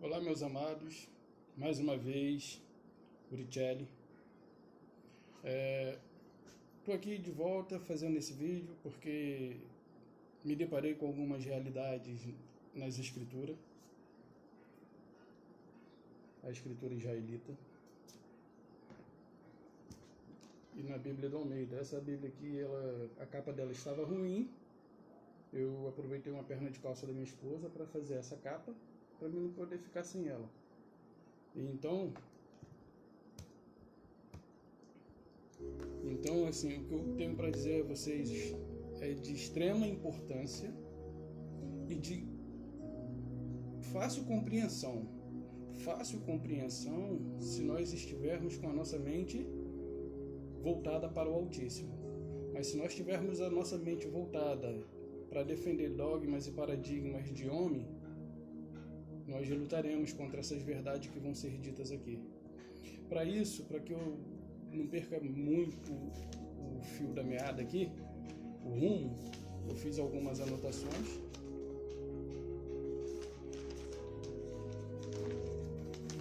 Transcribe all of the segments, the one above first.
Olá, meus amados, mais uma vez, Uricelli. Estou aqui de volta fazendo esse vídeo porque me deparei com algumas realidades nas escrituras, a escritura israelita e na Bíblia do Almeida. Essa Bíblia aqui, a capa dela estava ruim. Eu aproveitei uma perna de calça da minha esposa para fazer essa capa, para mim não poder ficar sem ela. Então, assim, o que eu tenho para dizer a vocês é de extrema importância e de fácil compreensão. Fácil compreensão se nós estivermos com a nossa mente voltada para o Altíssimo. Mas se nós tivermos a nossa mente voltada para defender dogmas e paradigmas de homem, nós lutaremos contra essas verdades que vão ser ditas aqui. Para isso, para que eu não perca muito o fio da meada aqui, o rumo, eu fiz algumas anotações.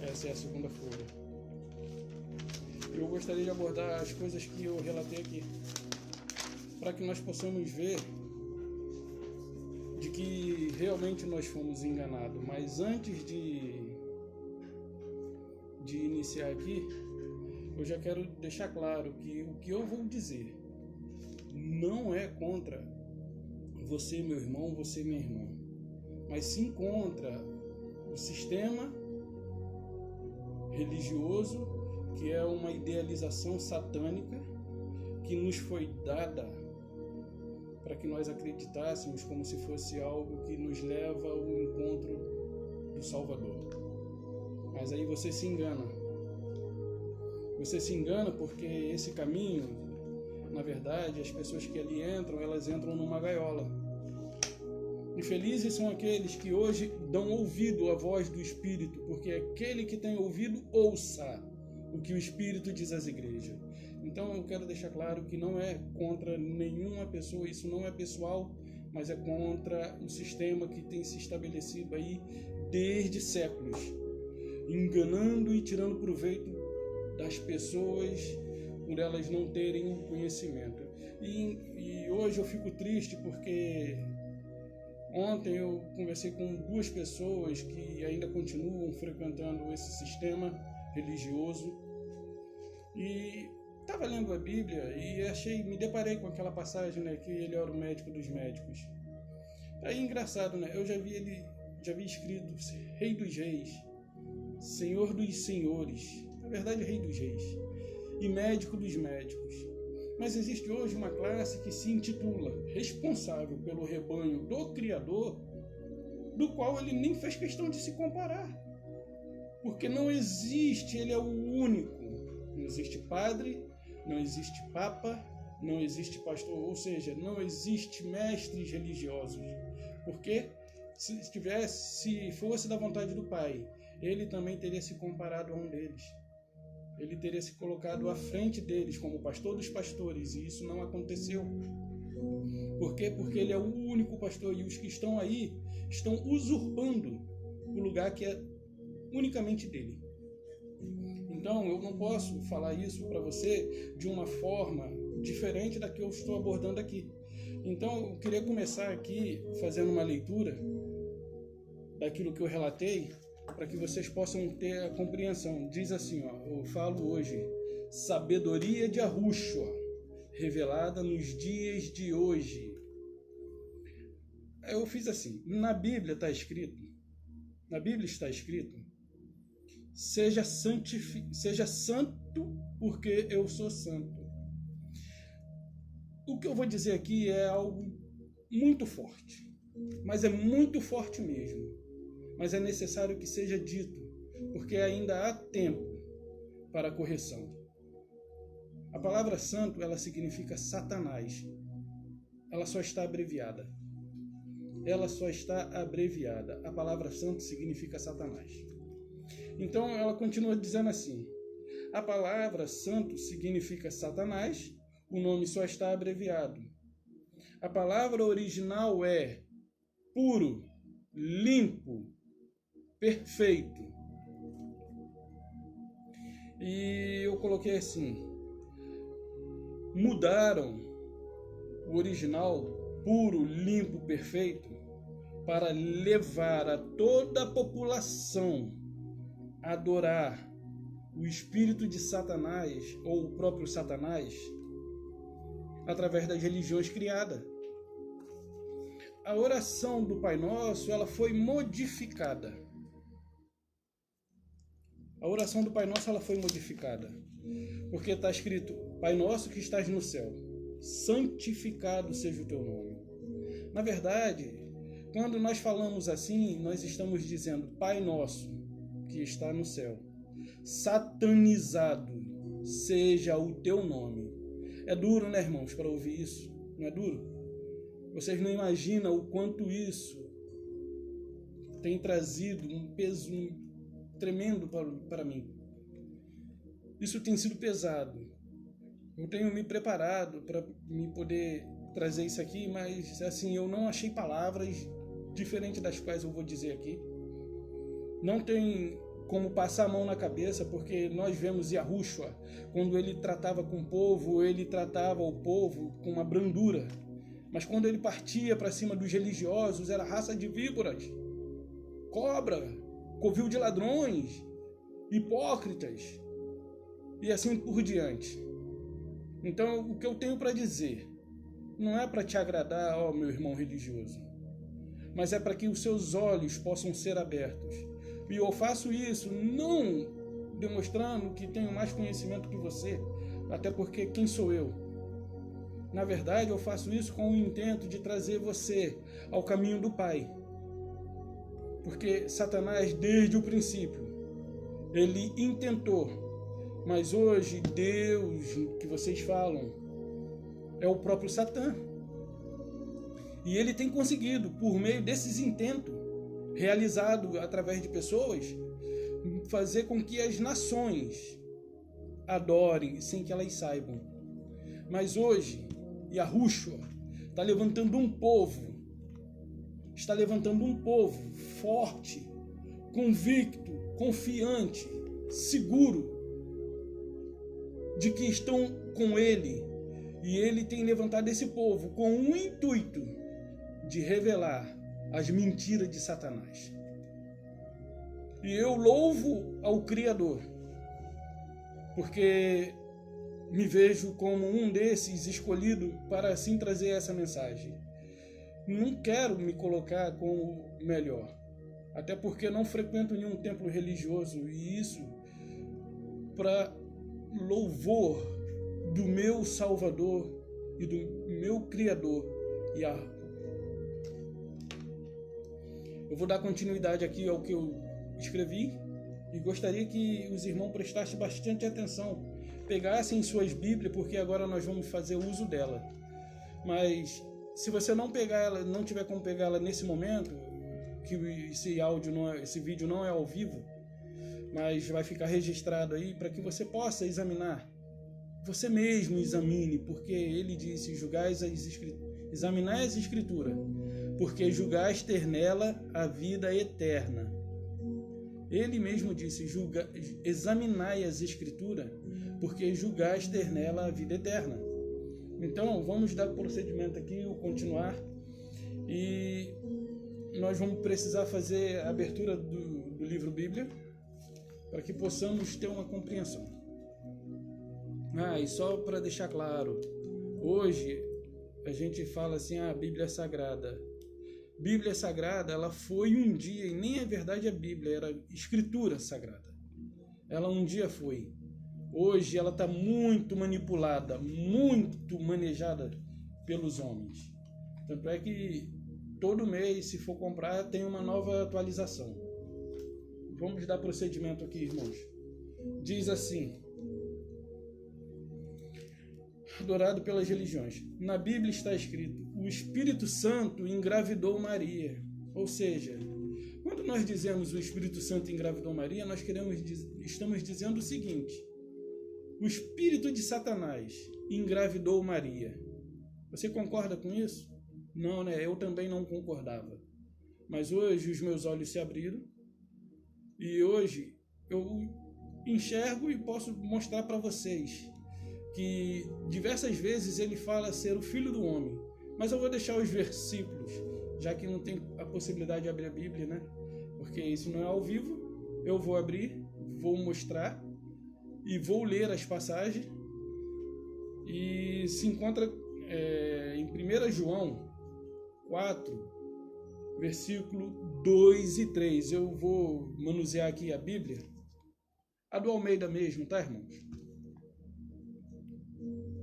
Essa é a segunda folha. Eu gostaria de abordar as coisas que eu relatei aqui, para que nós possamos ver de que realmente nós fomos enganados. Mas antes de iniciar aqui, eu já quero deixar claro que o que eu vou dizer não é contra você, meu irmão, você, minha irmã, mas sim contra o sistema religioso, que é uma idealização satânica que nos foi dada para que nós acreditássemos como se fosse algo que nos leva ao encontro do Salvador. Mas aí você se engana. Você se engana porque esse caminho, na verdade, as pessoas que ali entram, elas entram numa gaiola. Infelizes são aqueles que hoje dão ouvido à voz do Espírito, porque aquele que tem ouvido, ouça o que o Espírito diz às igrejas. Então eu quero deixar claro que não é contra nenhuma pessoa, isso não é pessoal, mas é contra o sistema que tem se estabelecido aí desde séculos, enganando e tirando proveito das pessoas por elas não terem o conhecimento. E hoje eu fico triste porque ontem eu conversei com duas pessoas que ainda continuam frequentando esse sistema religioso e estava lendo a Bíblia e me deparei com aquela passagem, né, que ele era o médico dos médicos. Aí engraçado, né? Eu já vi escrito Rei dos Reis, Senhor dos Senhores, na verdade Rei dos Reis, e Médico dos Médicos. Mas existe hoje uma classe que se intitula responsável pelo rebanho do Criador, do qual ele nem fez questão de se comparar. Porque não existe, ele é o único. Não existe padre, não existe papa, não existe pastor, ou seja, não existe mestres religiosos. Porque se fosse da vontade do Pai, ele também teria se comparado a um deles. Ele teria se colocado à frente deles como pastor dos pastores, e isso não aconteceu. Por quê? Porque ele é o único pastor, e os que estão aí estão usurpando o lugar que é unicamente dele. Então eu não posso falar isso para você de uma forma diferente da que eu estou abordando aqui. Então eu queria começar aqui fazendo uma leitura daquilo que eu relatei, para que vocês possam ter a compreensão. Diz assim, ó, eu falo hoje, sabedoria de Yahushua, revelada nos dias de hoje. Eu fiz assim, na Bíblia está escrito, seja santo porque eu sou santo. O que eu vou dizer aqui é algo muito forte, mas é muito forte mesmo. Mas é necessário que seja dito, porque ainda há tempo para a correção. A palavra santo, ela significa Satanás. Ela só está abreviada. A palavra santo significa Satanás. Então ela continua dizendo assim: a palavra santo significa Satanás, o nome só está abreviado. A palavra original é puro, limpo, perfeito. E eu coloquei assim: mudaram o original puro, limpo, perfeito para levar a toda a população a adorar o espírito de Satanás ou o próprio Satanás através das religiões criadas. A oração do Pai Nosso, ela foi modificada. A oração do Pai Nosso, ela foi modificada. Porque está escrito: Pai Nosso que estás no céu, santificado seja o teu nome. Na verdade, quando nós falamos assim, nós estamos dizendo: Pai Nosso que está no céu, satanizado seja o teu nome. É duro, né, irmãos, para ouvir isso? Não é duro? Vocês não imaginam o quanto isso tem trazido um peso tremendo para mim. Isso tem sido pesado. Eu tenho me preparado para me poder trazer isso aqui, mas assim, eu não achei palavras diferentes das quais eu vou dizer aqui. Não tem como passar a mão na cabeça, porque nós vemos Yahushua, quando ele tratava com o povo, ele tratava o povo com uma brandura. Mas quando ele partia para cima dos religiosos, era raça de víboras, cobra, covil de ladrões, hipócritas, e assim por diante. Então, o que eu tenho para dizer não é para te agradar, ó meu irmão religioso, mas é para que os seus olhos possam ser abertos. E eu faço isso não demonstrando que tenho mais conhecimento que você, até porque quem sou eu? Na verdade, eu faço isso com o intento de trazer você ao caminho do Pai. Porque Satanás, desde o princípio, ele intentou. Mas hoje, Deus, que vocês falam, é o próprio Satã. E ele tem conseguido, por meio desses intentos, realizados através de pessoas, fazer com que as nações adorem sem que elas saibam. Mas hoje, Yahushua está levantando um povo, forte, convicto, confiante, seguro de que estão com ele. E ele tem levantado esse povo com o intuito de revelar as mentiras de Satanás. E eu louvo ao Criador, porque me vejo como um desses escolhido para assim trazer essa mensagem. Não quero me colocar como melhor, até porque não frequento nenhum templo religioso, e isso para louvor do meu Salvador e do meu Criador, Yahweh. Eu vou dar continuidade aqui ao que eu escrevi e gostaria que os irmãos prestassem bastante atenção, pegassem suas Bíblias, porque agora nós vamos fazer uso dela. Mas se você não pegar ela, não tiver como pegar ela nesse momento, que esse vídeo não é ao vivo, mas vai ficar registrado aí para que você possa examinar. Você mesmo examine, porque ele disse: examinai as Escrituras, porque julgais ter nela a vida eterna. Ele mesmo disse: examinai as Escrituras, porque julgais ter nela a vida eterna. Então, vamos dar procedimento aqui, o continuar, e nós vamos precisar fazer a abertura do livro Bíblia, para que possamos ter uma compreensão. E só para deixar claro, hoje a gente fala assim: a Bíblia é sagrada. Bíblia sagrada, ela foi um dia, e nem é verdade a Bíblia, era escritura sagrada. Ela um dia foi. Hoje ela está muito manipulada, muito manejada pelos homens. Tanto é que todo mês, se for comprar, tem uma nova atualização. Vamos dar procedimento aqui, irmãos. Diz assim: adorado pelas religiões. Na Bíblia está escrito: o Espírito Santo engravidou Maria. Ou seja, quando nós dizemos o Espírito Santo engravidou Maria, nós estamos dizendo o seguinte: o espírito de Satanás engravidou Maria. Você concorda com isso? Não, né? Eu também não concordava. Mas hoje os meus olhos se abriram E hoje eu enxergo e posso mostrar para vocês que diversas vezes ele fala ser o Filho do Homem. Mas eu vou deixar os versículos, já que não tem a possibilidade de abrir a Bíblia, né? Porque isso não é ao vivo. Eu vou abrir, vou mostrar e vou ler as passagens. E se encontra em 1 João 4, versículo 2 e 3. Eu vou manusear aqui a Bíblia, a do Almeida mesmo, tá, irmãos?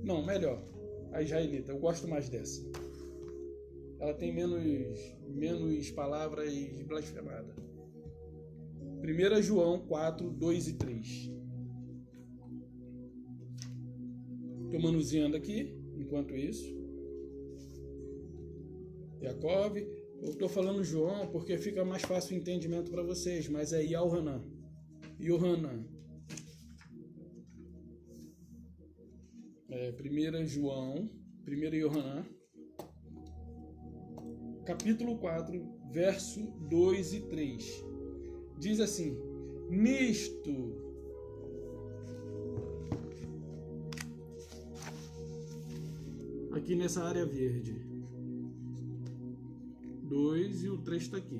Não, melhor, a israelita, eu gosto mais dessa. Ela tem menos palavras blasfemadas. 1 João 4, 2 e 3. Estou manuseando aqui, enquanto isso. Jacob, eu estou falando João porque fica mais fácil o entendimento para vocês, mas é Yohanan. Yohanan. 1 João, 1 Yohanan, capítulo 4, verso 2 e 3. Diz assim: nisto aqui nessa área verde, 2 e o 3 está aqui.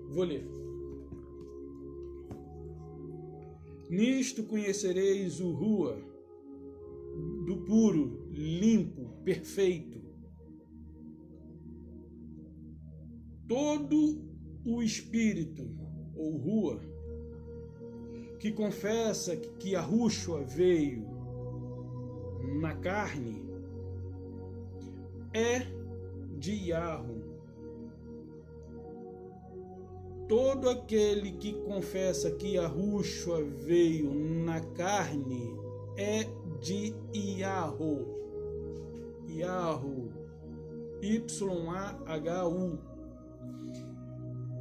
Vou ler. Nisto conhecereis o Rua, do puro, limpo, perfeito. Todo o espírito, ou Rua, que confessa que Yahushua veio na carne, é de Yahu. Todo aquele que confessa que Yahushua veio na carne é de Yahu. Yahu. Y-A-H-U.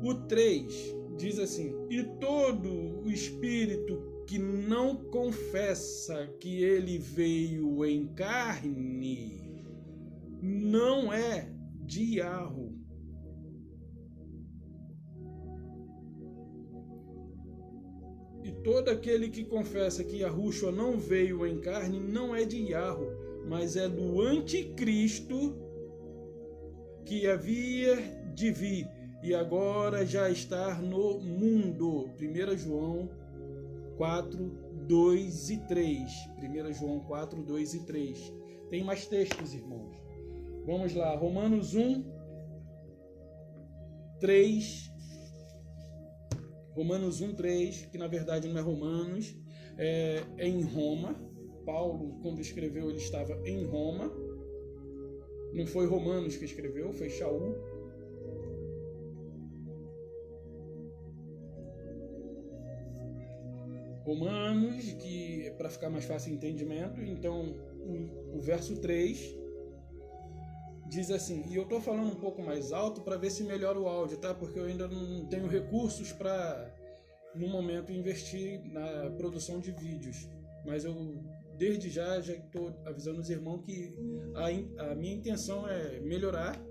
O 3 diz assim: e todo o espírito que não confessa que ele veio em carne não é de Yahu. E todo aquele que confessa que Yahushua não veio em carne não é de Yahu, mas é do anticristo que havia de vir e agora já está no mundo. 1 João 4, 2 e 3. 1 João 4, 2 e 3. Tem mais textos, irmãos. Vamos lá. Romanos 1, 3. Romanos 1, 3, que na verdade não é Romanos, é em Roma. Paulo, quando escreveu, ele estava em Roma. Não foi Romanos que escreveu, foi Shaul. Romanos, que é para ficar mais fácil o entendimento. Então, o verso 3 diz assim, e eu estou falando um pouco mais alto para ver se melhora o áudio, tá? Porque eu ainda não tenho recursos para, no momento, investir na produção de vídeos. Mas eu, desde já estou avisando os irmãos que a minha intenção é melhorar,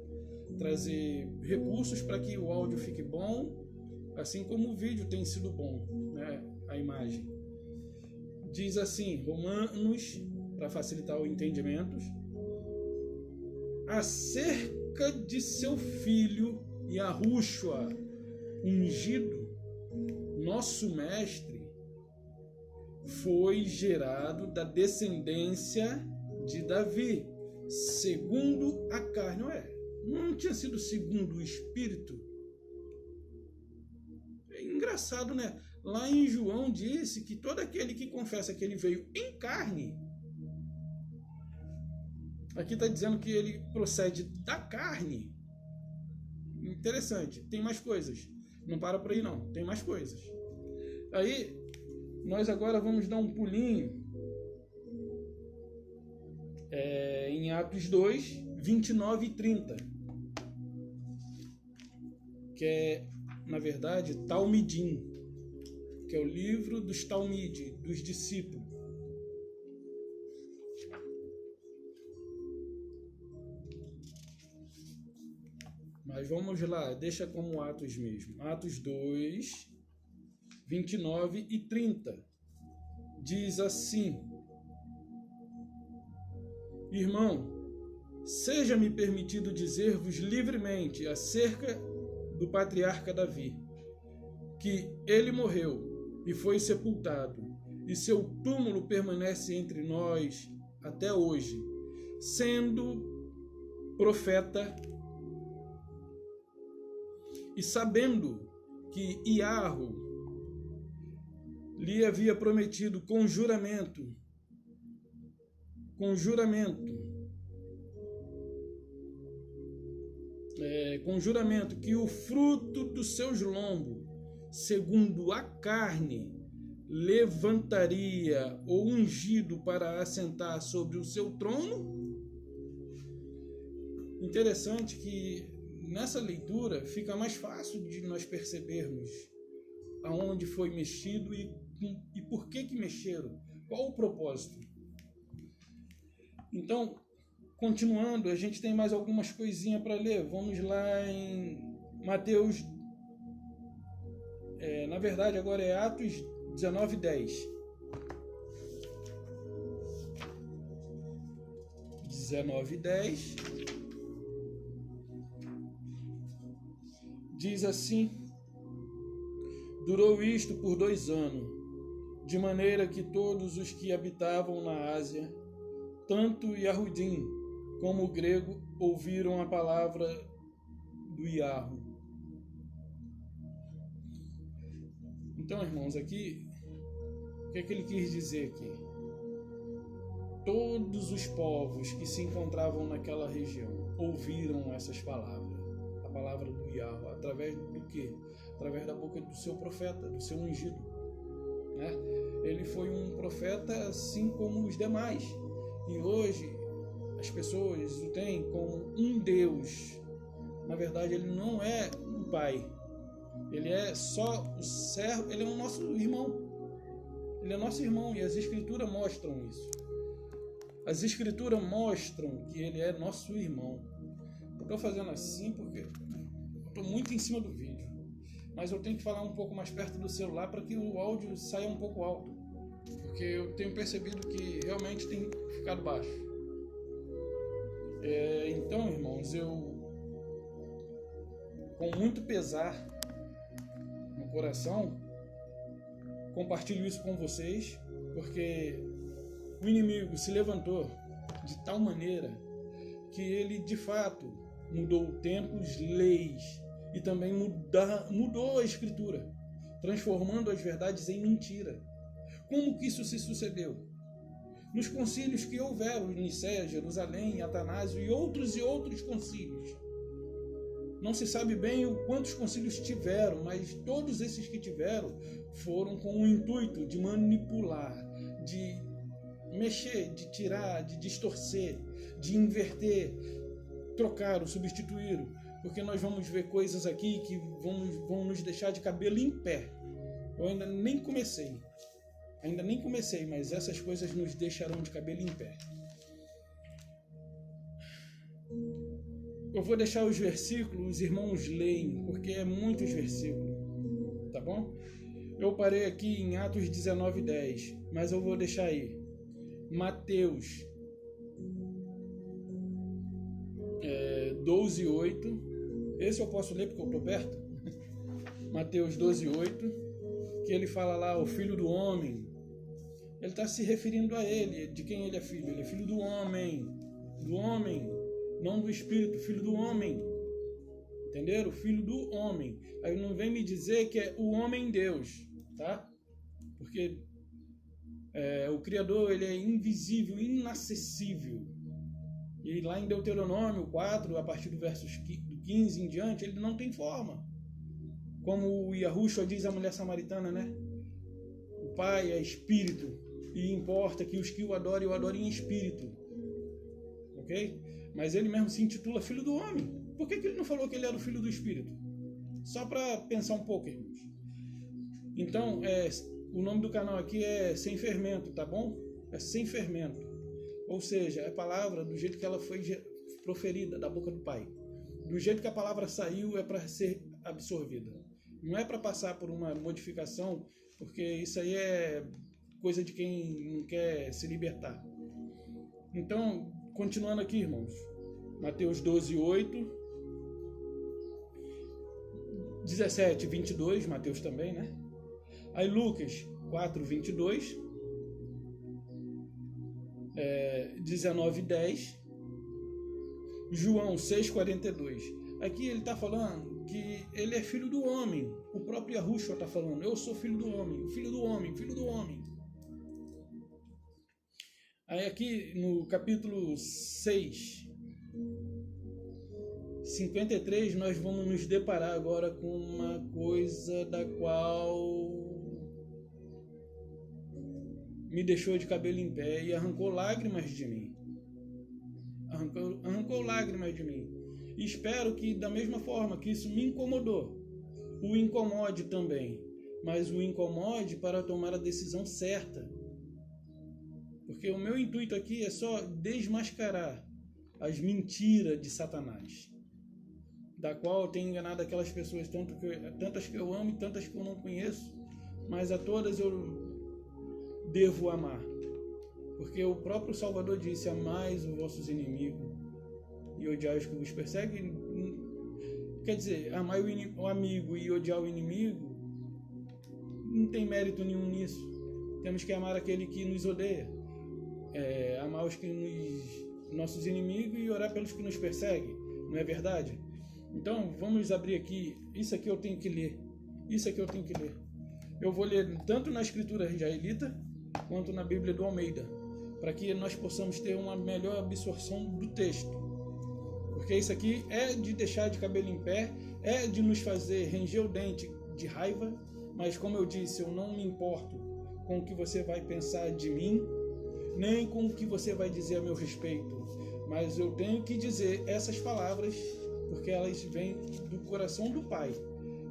trazer recursos para que o áudio fique bom, assim como o vídeo tem sido bom, né? A imagem. Diz assim, Romanos, para facilitar o entendimento, acerca de seu filho Yahushua, ungido, nosso mestre, foi gerado da descendência de Davi, segundo a carne. Não tinha sido segundo o espírito? É engraçado, né? Lá em João disse que todo aquele que confessa que ele veio em carne, aqui está dizendo que ele procede da carne. Interessante. Tem mais coisas. Não para por aí não. Tem mais coisas. Aí, nós agora vamos dar um pulinho em Atos 2, 29 e 30. Que é, na verdade, Talmidim. Que é o livro dos Talmide, dos discípulos. Mas vamos lá, deixa como Atos mesmo. Atos 2, 29 e 30. Diz assim: Irmão, seja-me permitido dizer-vos livremente acerca do patriarca Davi, que ele morreu e foi sepultado, e seu túmulo permanece entre nós até hoje, sendo profeta, e sabendo que Iarro lhe havia prometido com juramento, que o fruto dos seus lombos, segundo a carne, levantaria o ungido para assentar sobre o seu trono. Interessante que nessa leitura fica mais fácil de nós percebermos aonde foi mexido e por que mexeram, qual o propósito. Então, continuando, a gente tem mais algumas coisinhas para ler. Vamos lá em Mateus, na verdade agora é Atos 19:10. 19:10 diz assim: Durou isto por 2 anos, de maneira que todos os que habitavam na Ásia, tanto Yahudim como o grego, ouviram a palavra do Iarro. Então, irmãos, aqui, o que é que ele quis dizer aqui? Todos os povos que se encontravam naquela região ouviram essas palavras, a palavra do Iarro, através do quê? Através da boca do seu profeta, do seu ungido, né? Ele foi um profeta assim como os demais, e hoje as pessoas o têm como um Deus. Na verdade, ele não é um pai, ele é só o servo, ele é o nosso irmão. Ele é nosso irmão, e as escrituras mostram isso. As escrituras mostram que ele é nosso irmão. Eu estou fazendo assim porque eu estou muito em cima do vídeo, mas eu tenho que falar um pouco mais perto do celular para que o áudio saia um pouco alto, porque eu tenho percebido que realmente tem ficado baixo. Então, irmãos, eu, com muito pesar no coração, compartilho isso com vocês, porque o inimigo se levantou de tal maneira que ele, de fato, mudou tempos, leis, e também mudou a escritura, transformando as verdades em mentira. Como que isso se sucedeu? Nos concílios que houveram em Nicéia, Jerusalém, Atanásio e outros concílios. Não se sabe bem quantos concílios tiveram, mas todos esses que tiveram foram com o intuito de manipular, de mexer, de tirar, de distorcer, de inverter, trocaram, substituíram, porque nós vamos ver coisas aqui que vão nos deixar de cabelo em pé. Eu ainda nem comecei, mas essas coisas nos deixarão de cabelo em pé. Eu vou deixar os versículos, os irmãos leem, porque é muitos versículos, tá bom? Eu parei aqui em Atos 19:10, mas eu vou deixar aí. Mateus 12:8. Esse eu posso ler porque eu estou perto. Mateus 12:8, que ele fala lá, o filho do homem. Ele está se referindo a ele, de quem ele é filho. Ele é filho do homem, não do espírito, filho do homem. Entenderam? Filho do homem. Aí não vem me dizer que é o homem Deus, tá? Porque o Criador, ele é invisível, inacessível. E lá em Deuteronômio 4, a partir do verso 15 em diante, ele não tem forma. Como o Yahushua diz à mulher samaritana, né? O Pai é espírito, e importa que os que o adorem em espírito. Ok? Mas ele mesmo se intitula filho do homem. Por que ele não falou que ele era o filho do espírito? Só para pensar um pouco, irmãos. Então, o nome do canal aqui é Sem Fermento, tá bom? É Sem Fermento. Ou seja, é a palavra do jeito que ela foi proferida da boca do Pai. Do jeito que a palavra saiu é para ser absorvida. Não é para passar por uma modificação, porque isso aí é coisa de quem não quer se libertar. Então, continuando aqui, irmãos. Mateus 12, 8. 17, 22, Mateus também, né? Aí Lucas 4, 22. 19, 10. João 6, 42. Aqui ele está falando que ele é filho do homem. O próprio Yahushua está falando, eu sou filho do homem, filho do homem, filho do homem. Aí aqui no capítulo 6, 53, nós vamos nos deparar agora com uma coisa da qual me deixou de cabelo em pé e arrancou lágrimas de mim. Arrancou lágrimas de mim. E espero que da mesma forma que isso me incomodou, o incomode também. Mas o incomode para tomar a decisão certa. Porque o meu intuito aqui é só desmascarar as mentiras de Satanás, da qual eu tenho enganado aquelas pessoas, tantas que eu amo e tantas que eu não conheço, mas a todas eu devo amar. Porque o próprio Salvador disse, amais os vossos inimigos e odiai os que vos perseguem. Quer dizer, amar o amigo e odiar o inimigo não tem mérito nenhum nisso. Temos que amar aquele que nos odeia, amar nossos inimigos e orar pelos que nos perseguem. Não é verdade? Então, vamos abrir aqui. Isso aqui eu tenho que ler. Eu vou ler tanto na escritura israelita quanto na Bíblia do Almeida, para que nós possamos ter uma melhor absorção do texto. Porque isso aqui é de deixar de cabelo em pé, é de nos fazer ranger o dente de raiva, mas como eu disse, eu não me importo com o que você vai pensar de mim, nem com o que você vai dizer a meu respeito, mas eu tenho que dizer essas palavras porque elas vêm do coração do Pai,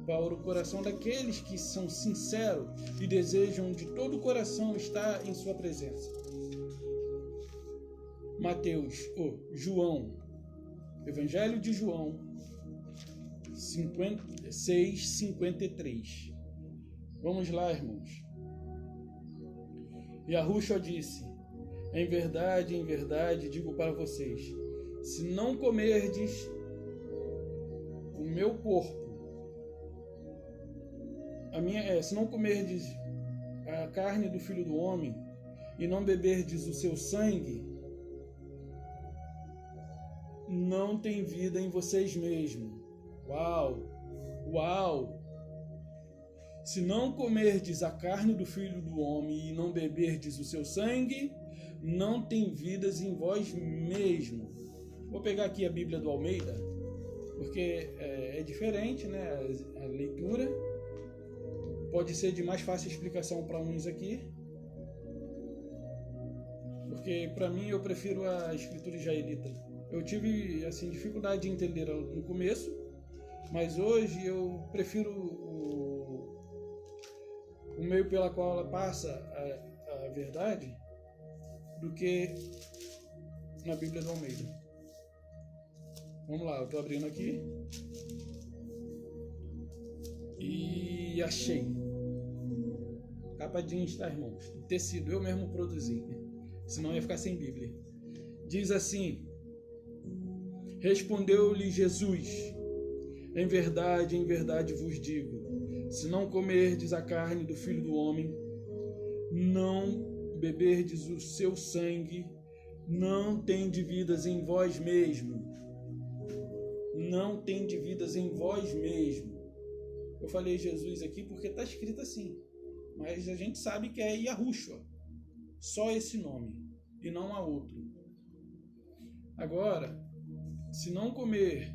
para o coração daqueles que são sinceros e desejam de todo o coração estar em sua presença. Evangelho de João 6, 53. Vamos lá, irmãos. Yahushua disse, em verdade, digo para vocês, se não comerdes o meu corpo, se não comerdes a carne do Filho do Homem e não beberdes o seu sangue, não tem vida em vocês mesmos. Uau! Se não comerdes a carne do Filho do Homem e não beberdes o seu sangue, não tem vidas em vós mesmos. Vou pegar aqui a Bíblia do Almeida, porque é diferente, né? A leitura pode ser de mais fácil explicação para uns aqui, porque para mim eu prefiro a escritura israelita. Eu tive assim dificuldade de entender no começo, mas hoje eu prefiro o meio pela qual ela passa a verdade do que na Bíblia do Almeida. Vamos lá, eu estou abrindo aqui e achei. Capa jeans, tá, irmãos? Tecido, eu mesmo produzi, senão ia ficar sem Bíblia. Diz assim: respondeu-lhe Jesus, em verdade vos digo, se não comerdes a carne do Filho do Homem, não beberdes o seu sangue, não tendes vidas em vós mesmos. Não tendes vidas em vós mesmos. Eu falei Jesus aqui porque está escrito assim, mas a gente sabe que é Yahushua, só esse nome, e não há outro. Agora, se não comer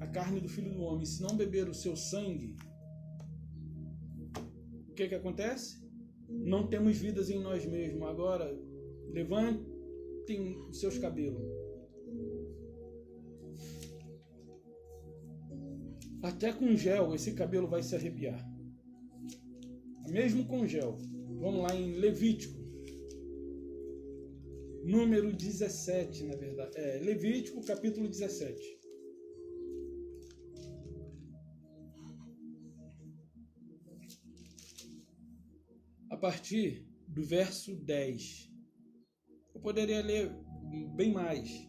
a carne do Filho do Homem, se não beber o seu sangue, o que acontece? Não temos vidas em nós mesmos. Agora, levantem os seus cabelos. Até com gel, esse cabelo vai se arrepiar. Mesmo com gel. Vamos lá em Levítico. Número 17, na verdade. Levítico, capítulo 17. partir do verso 10. Eu poderia ler bem mais.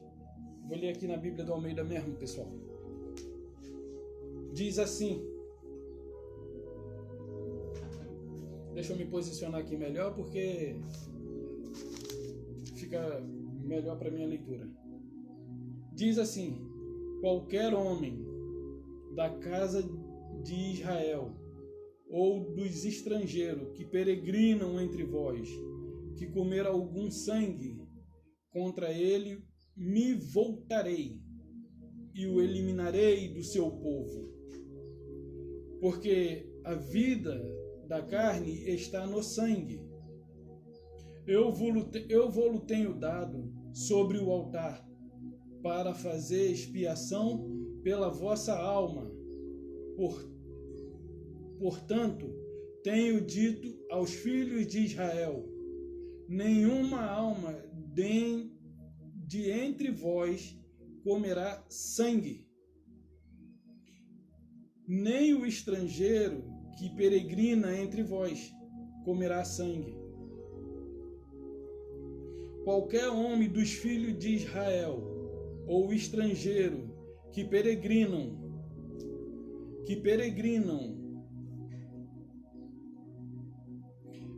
Vou ler aqui na Bíblia do Almeida mesmo, pessoal. Diz assim. Deixa eu me posicionar aqui melhor, porque fica melhor para minha leitura. Diz assim: qualquer homem da casa de Israel ou dos estrangeiros que peregrinam entre vós, que comer algum sangue, contra ele me voltarei e o eliminarei do seu povo. Porque a vida da carne está no sangue. Eu vou-lo tenho dado sobre o altar, para fazer expiação pela vossa alma. Portanto, tenho dito aos filhos de Israel: nenhuma alma de entre vós comerá sangue, nem o estrangeiro que peregrina entre vós comerá sangue. Qualquer homem dos filhos de Israel ou estrangeiro que peregrinam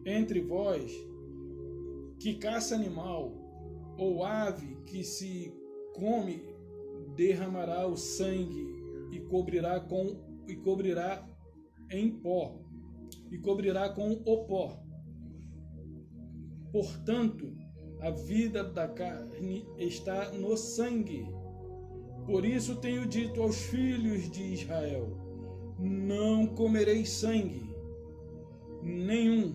entre vós, que caça animal ou ave que se come, derramará o sangue e cobrirá com o pó. Portanto, a vida da carne está no sangue. Por isso tenho dito aos filhos de Israel: não comereis sangue nenhum.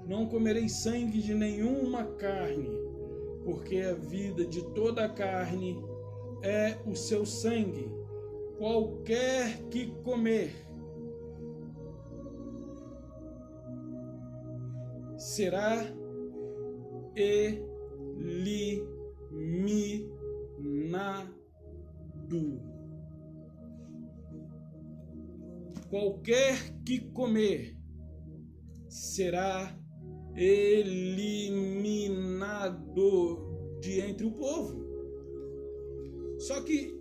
Não comereis sangue de nenhuma carne, porque a vida de toda a carne é o seu sangue. Qualquer que comer será eliminado. Qualquer que comer será eliminado de entre o povo. Só que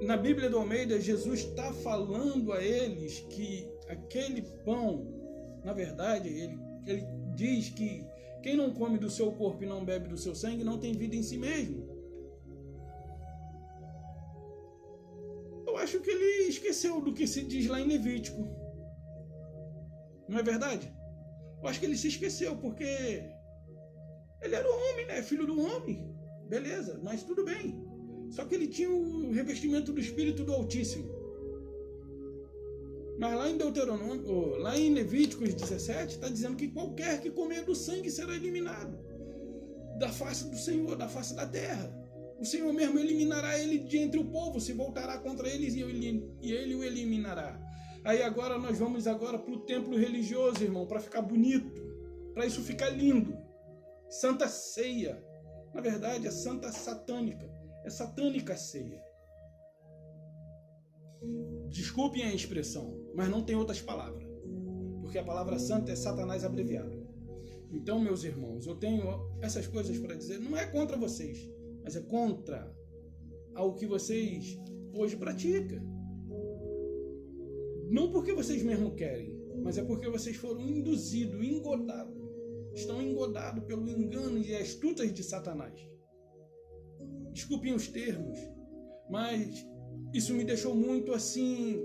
na Bíblia do Almeida, Jesus está falando a eles que aquele pão, na verdade, ele diz que quem não come do seu corpo e não bebe do seu sangue não tem vida em si mesmo. Eu acho que ele esqueceu do que se diz lá em Levítico. Não é verdade? Eu acho que ele se esqueceu, porque ele era o homem, né? Filho do homem. Beleza, mas tudo bem. Só que ele tinha o revestimento do Espírito do Altíssimo. Mas lá em Deuteronômio, lá em Levíticos 17, está dizendo que qualquer que comer do sangue será eliminado da face do Senhor, da face da terra. O Senhor mesmo eliminará ele de entre o povo, se voltará contra eles e ele o eliminará. Aí agora nós vamos agora para o templo religioso, irmão, para ficar bonito, para isso ficar lindo. Santa Ceia. Na verdade, é Santa Satânica. É satânica a ceia. Desculpem a expressão, mas não tem outras palavras. Porque a palavra santa é Satanás abreviado. Então, meus irmãos, eu tenho essas coisas para dizer. Não é contra vocês, mas é contra ao que vocês hoje praticam. Não porque vocês mesmo querem, mas é porque vocês foram induzidos, engodados. Estão engodados pelo engano e astutas de Satanás. Desculpem os termos, mas isso me deixou muito assim,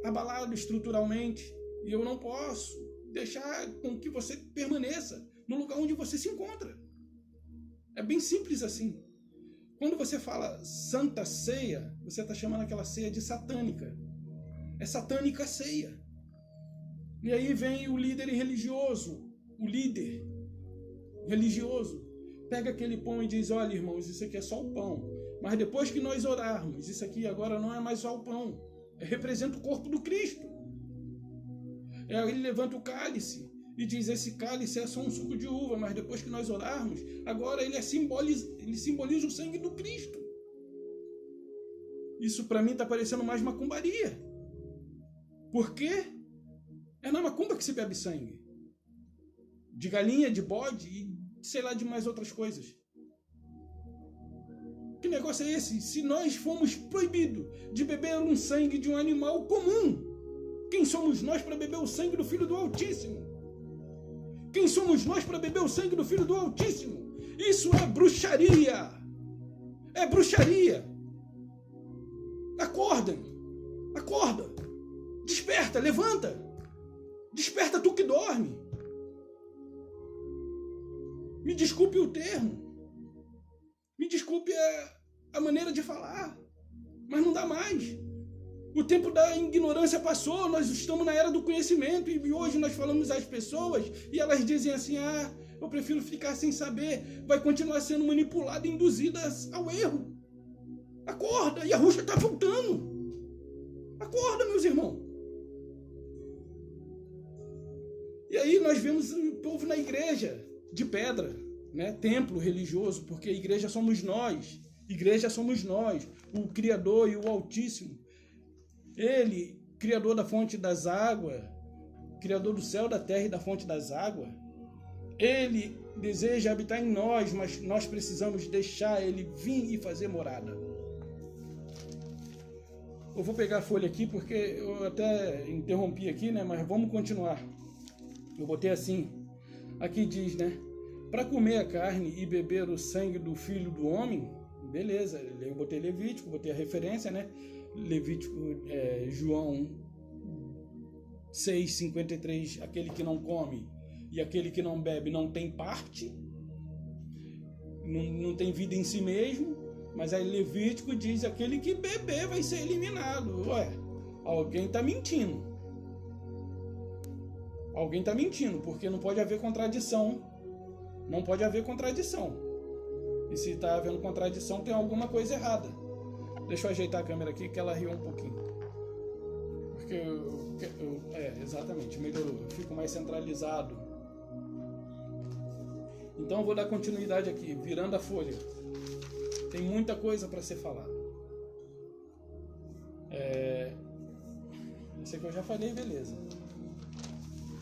abalado estruturalmente. E eu não posso deixar com que você permaneça no lugar onde você se encontra. É bem simples assim. Quando você fala Santa Ceia, você está chamando aquela ceia de satânica. É satânica a ceia. E aí vem o líder religioso, pega aquele pão e diz: olha, irmãos, isso aqui é só o pão. Mas depois que nós orarmos, isso aqui agora não é mais só o pão. Representa o corpo do Cristo. Ele levanta o cálice e diz: esse cálice é só um suco de uva, mas depois que nós orarmos, agora ele simboliza o sangue do Cristo. Isso para mim está parecendo mais macumbaria. Por quê? É na macumba que se bebe sangue. de galinha, de bode e sei lá de mais outras coisas. Que negócio é esse? Se nós fomos proibidos de beber um sangue de um animal comum, quem somos nós para beber o sangue do Filho do Altíssimo? Quem somos nós para beber o sangue do Filho do Altíssimo? Isso é bruxaria! É bruxaria! Acorda! Acorda! Desperta, levanta! Desperta tu que dorme! Me desculpe o termo. Me desculpe a maneira de falar. Mas não dá mais. O tempo da ignorância passou, nós estamos na era do conhecimento e hoje nós falamos às pessoas e elas dizem assim, eu prefiro ficar sem saber, vai continuar sendo manipulada e induzida ao erro. Acorda, e a Rússia está voltando. Acorda, meus irmãos. E aí nós vemos um povo na igreja de pedra, né? Templo religioso, porque a igreja somos nós. Igreja somos nós, o Criador e o Altíssimo. Ele, Criador da fonte das águas, Criador do céu, da terra e da fonte das águas. Ele deseja habitar em nós, mas nós precisamos deixar Ele vir e fazer morada. Eu vou pegar a folha aqui, porque eu até interrompi aqui, né? Mas vamos continuar. Eu botei assim. Aqui diz, né? Para comer a carne e beber o sangue do Filho do Homem, beleza. Eu botei Levítico, botei a referência, né? Levítico, João 6,53, aquele que não come e aquele que não bebe não tem parte, não tem vida em si mesmo, mas aí Levítico diz aquele que beber vai ser eliminado. Ué, alguém está mentindo. Alguém está mentindo, porque não pode haver contradição. Não pode haver contradição. E se está havendo contradição, tem alguma coisa errada. Deixa eu ajeitar a câmera aqui, que ela riu um pouquinho. Porque exatamente, melhorou. Eu fico mais centralizado. Então eu vou dar continuidade aqui, virando a folha. Tem muita coisa para ser falada. Isso aqui eu já falei, beleza.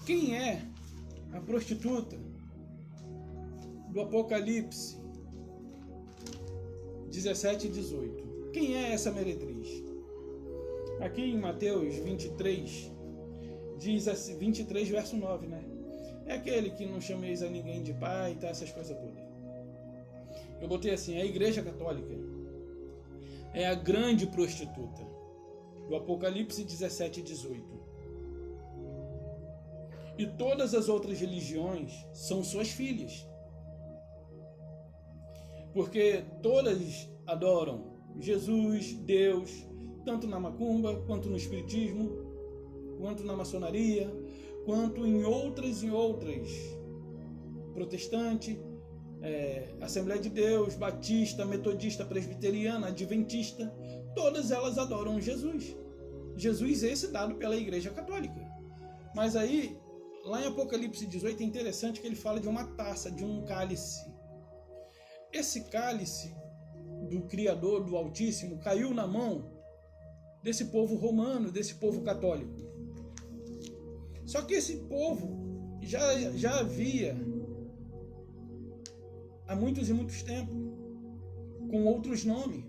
Quem é a prostituta do Apocalipse 17 e 18? Quem é essa meretriz? Aqui em Mateus 23, diz assim, 23 verso 9, né? É aquele que não chameis a ninguém de pai e tá, essas coisas todas. Eu botei assim, a Igreja Católica é a grande prostituta do Apocalipse 17 e 18. E todas as outras religiões são suas filhas. Porque todas adoram Jesus, Deus, tanto na macumba, quanto no espiritismo, quanto na maçonaria, quanto em outras protestante, Assembleia de Deus, batista, metodista, presbiteriana, adventista, todas elas adoram Jesus. Jesus é esse dado pela Igreja Católica. Mas aí, lá em Apocalipse 18, é interessante que ele fala de uma taça, de um cálice. Esse cálice do Criador, do Altíssimo, caiu na mão desse povo romano, desse povo católico. Só que esse povo já havia, há muitos e muitos tempos, com outros nomes.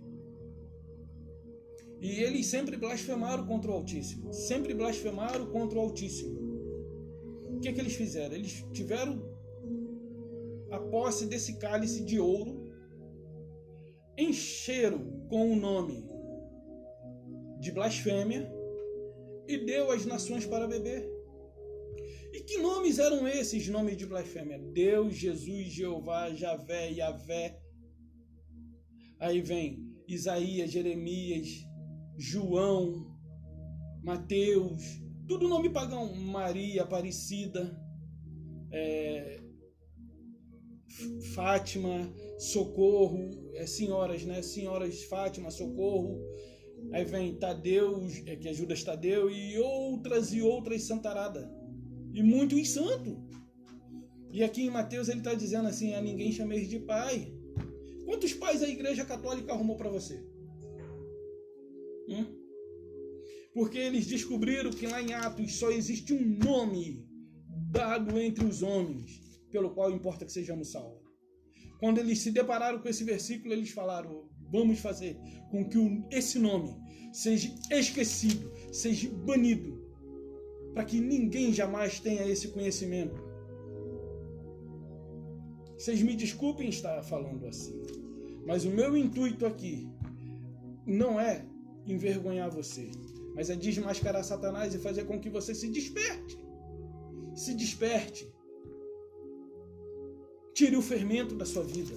E eles sempre blasfemaram contra o Altíssimo. Sempre blasfemaram contra o Altíssimo. O que eles fizeram? Eles tiveram a posse desse cálice de ouro, encheram com o nome de blasfêmia e deu às nações para beber. E que nomes eram esses nomes de blasfêmia? Deus, Jesus, Jeová, Javé, Yavé. Aí vem Isaías, Jeremias, João, Mateus, tudo nome pagão. Maria, Aparecida, Fátima, Socorro, senhoras, né? Senhoras Fátima, Socorro. Aí vem Tadeu, que é Judas Tadeu, e outras santaradas. E muitos santos. E aqui em Mateus ele está dizendo assim, a ninguém chameis de pai. Quantos pais a Igreja Católica arrumou para você? Porque eles descobriram que lá em Atos só existe um nome dado entre os homens. pelo qual importa que sejamos salvos. Quando eles se depararam com esse versículo, eles falaram: vamos fazer com que esse nome seja esquecido, seja banido, para que ninguém jamais tenha esse conhecimento. Vocês me desculpem estar falando assim, mas o meu intuito aqui não é envergonhar você, mas é desmascarar Satanás e fazer com que você se desperte. Se desperte. Tire o fermento da sua vida.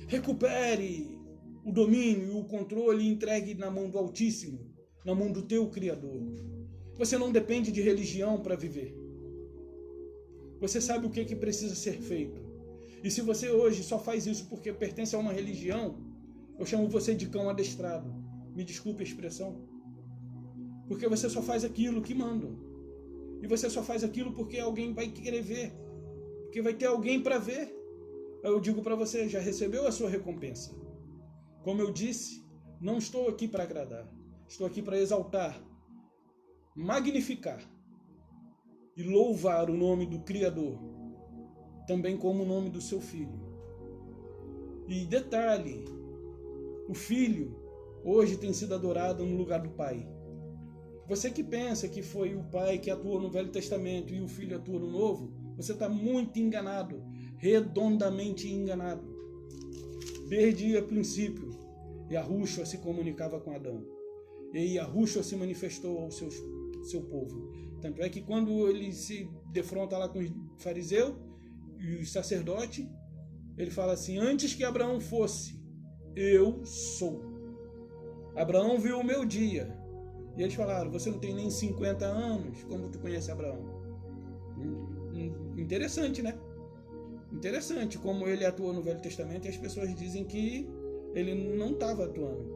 Recupere o domínio e o controle e entregue na mão do Altíssimo, na mão do teu Criador. Você não depende de religião para viver. Você sabe o que precisa ser feito. E se você hoje só faz isso porque pertence a uma religião, eu chamo você de cão adestrado. Me desculpe a expressão. Porque você só faz aquilo que mandam. E você só faz aquilo porque alguém vai querer ver. Porque vai ter alguém para ver. Eu digo para você, já recebeu a sua recompensa. Como eu disse, não estou aqui para agradar. Estou aqui para exaltar, magnificar e louvar o nome do Criador, também como o nome do seu Filho. E detalhe, o Filho hoje tem sido adorado no lugar do Pai. Você que pensa que foi o Pai que atuou no Velho Testamento e o Filho atua no Novo, você está muito enganado, redondamente enganado. Desde o princípio, Yahushua se comunicava com Adão. E Yahushua se manifestou ao seu povo. Tanto é que quando ele se defronta lá com os fariseus e os sacerdotes, ele fala assim: antes que Abraão fosse, eu sou. Abraão viu o meu dia. E eles falaram: você não tem nem 50 anos, como tu conhece Abraão? Interessante, né? Interessante como ele atuou no Velho Testamento e as pessoas dizem que ele não estava atuando.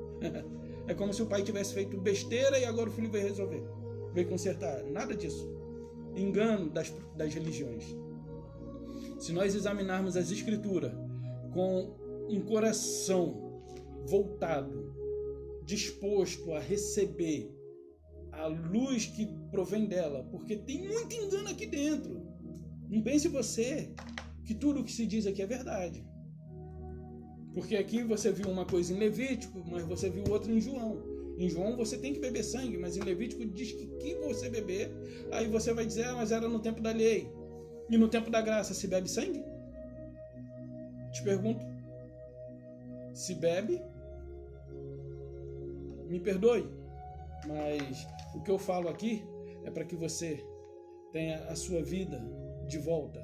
É como se o pai tivesse feito besteira e agora o filho veio resolver, veio consertar. Nada disso. Engano das religiões. Se nós examinarmos as Escrituras com um coração voltado, disposto a receber a luz que provém dela, porque tem muito engano aqui dentro. Não pense você que tudo o que se diz aqui é verdade. Porque aqui você viu uma coisa em Levítico, mas você viu outra em João. Em João você tem que beber sangue, mas em Levítico diz que você beber, aí você vai dizer: mas era no tempo da lei. E no tempo da graça se bebe sangue? Te pergunto. Se bebe? Me perdoe, mas o que eu falo aqui é para que você tenha a sua vida de volta.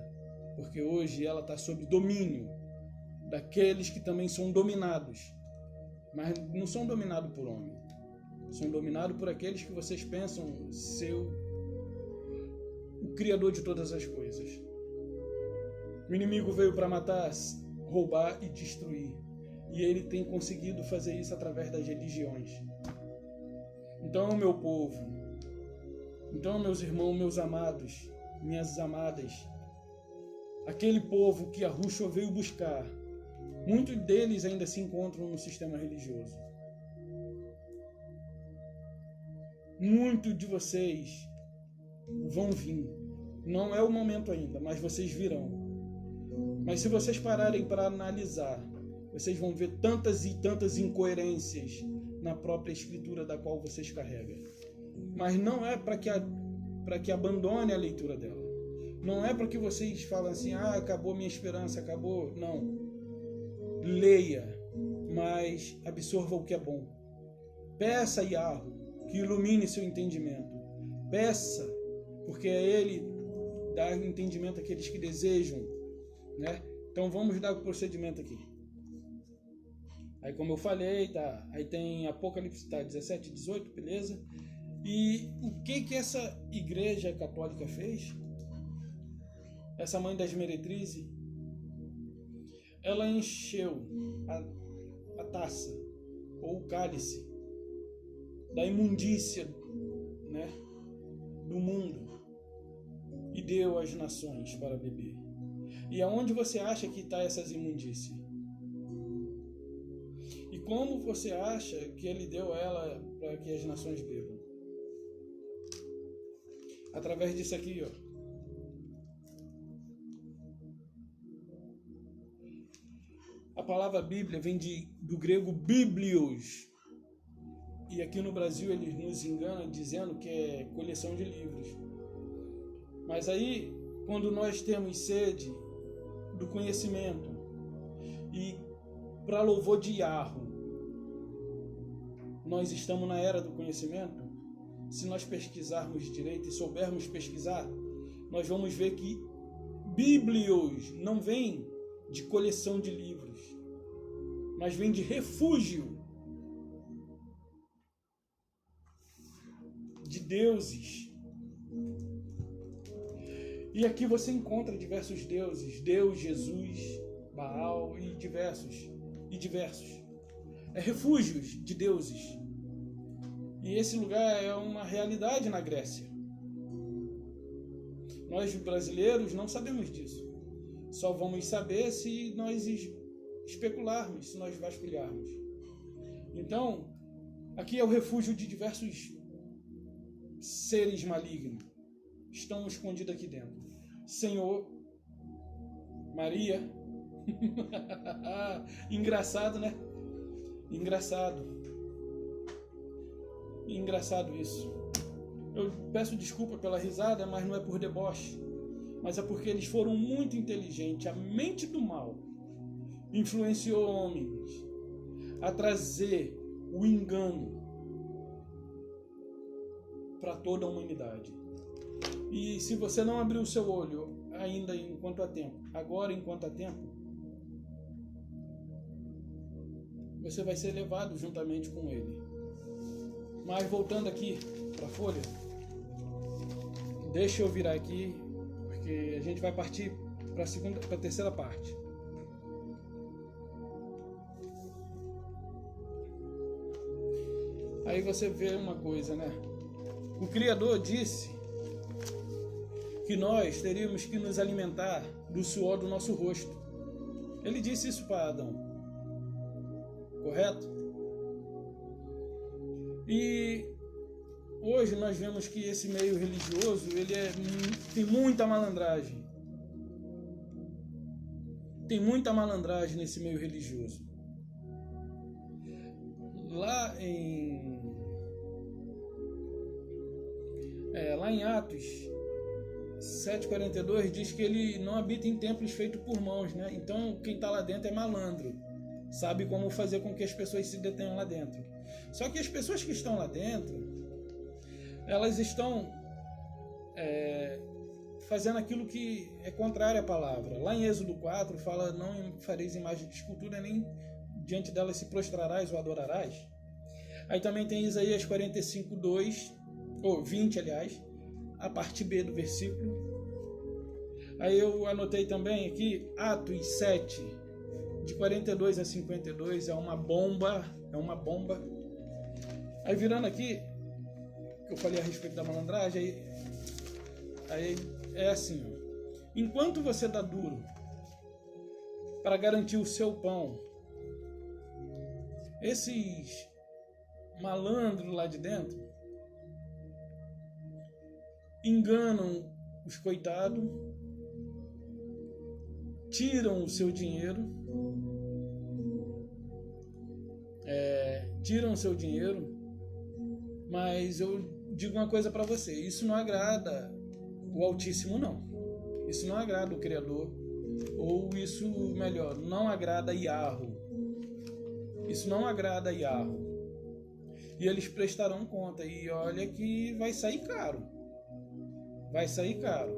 Porque hoje ela está sob domínio daqueles que também são dominados, mas não são dominados por homem, são dominados por aqueles que vocês pensam ser o Criador de todas as coisas. O inimigo veio para matar, roubar e destruir, e ele tem conseguido fazer isso através das religiões. Então, meu povo, então, meus irmãos, meus amados, minhas amadas, aquele povo que Yahushua veio buscar, muitos deles ainda se encontram no sistema religioso. Muitos de vocês vão vir. Não é o momento ainda, mas vocês virão. Mas se vocês pararem para analisar, vocês vão ver tantas e tantas incoerências na própria escritura da qual vocês carregam. Mas não é para que abandone a leitura dela. Não é para que vocês falem assim: acabou minha esperança, acabou. Não. Leia, mas absorva o que é bom. Peça a Yahweh que ilumine seu entendimento. Peça, porque é Ele dá entendimento àqueles que desejam, né? Então vamos dar o procedimento aqui. Aí, como eu falei, tá? Aí tem Apocalipse, tá? 17 e 18, beleza? E o que essa igreja católica fez? Essa mãe das meretrizes, ela encheu a taça ou o cálice da imundícia, né, do mundo e deu às nações para beber. E aonde você acha que está essas imundícias? E como você acha que ele deu ela para que as nações bebam? Através disso aqui, ó. palavra Bíblia vem do grego biblios. E aqui no Brasil eles nos enganam dizendo que é coleção de livros. Mas aí, quando nós temos sede do conhecimento e para louvor de Yahweh, nós estamos na era do conhecimento. Se nós pesquisarmos direito e soubermos pesquisar, nós vamos ver que biblios não vem de coleção de livros, mas vem de refúgio de deuses. E aqui você encontra diversos deuses, Deus, Jesus, Baal e diversos. É refúgios de deuses. E esse lugar é uma realidade na Grécia. Nós brasileiros não sabemos disso. Só vamos saber se nós especularmos, se nós vasculharmos. Então, aqui é o refúgio de diversos seres malignos. Estão escondidos aqui dentro. Senhor, Maria. Engraçado, né? Engraçado isso. Eu peço desculpa pela risada, mas não é por deboche, mas é porque eles foram muito inteligentes. A mente do mal influenciou homens a trazer o engano para toda a humanidade. E se você não abrir o seu olho ainda enquanto há tempo, agora enquanto há tempo, você vai ser levado juntamente com ele. Mas voltando aqui para a folha, deixa eu virar aqui, porque a gente vai partir para a terceira parte. Aí você vê uma coisa, né? O Criador disse que nós teríamos que nos alimentar do suor do nosso rosto. Ele disse isso para Adão. Correto? E hoje nós vemos que esse meio religioso, tem muita malandragem. Tem muita malandragem nesse meio religioso. Lá em Atos 7,42 diz que ele não habita em templos feitos por mãos, né? Então quem está lá dentro é malandro, sabe como fazer com que as pessoas se detenham lá dentro. Só que as pessoas que estão lá dentro, elas estão fazendo aquilo que é contrário à palavra. Lá em Êxodo 4 fala: não fareis imagem de escultura, nem diante delas se prostrarás ou adorarás. Aí também tem Isaías 45:2, ou 20, aliás, a parte B do versículo. Aí eu anotei também aqui Atos 7, de 42 a 52, é uma bomba. Aí virando aqui, que eu falei a respeito da malandragem, aí é assim, ó. Enquanto você dá duro para garantir o seu pão, esses malandros lá de dentro enganam os coitados, tiram o seu dinheiro, mas eu digo uma coisa para você: isso não agrada o Altíssimo, não. Isso não agrada o Criador, ou isso, melhor, não agrada Yahweh. Isso não agrada Yahweh. E eles prestarão conta, e olha que vai sair caro. Vai sair caro.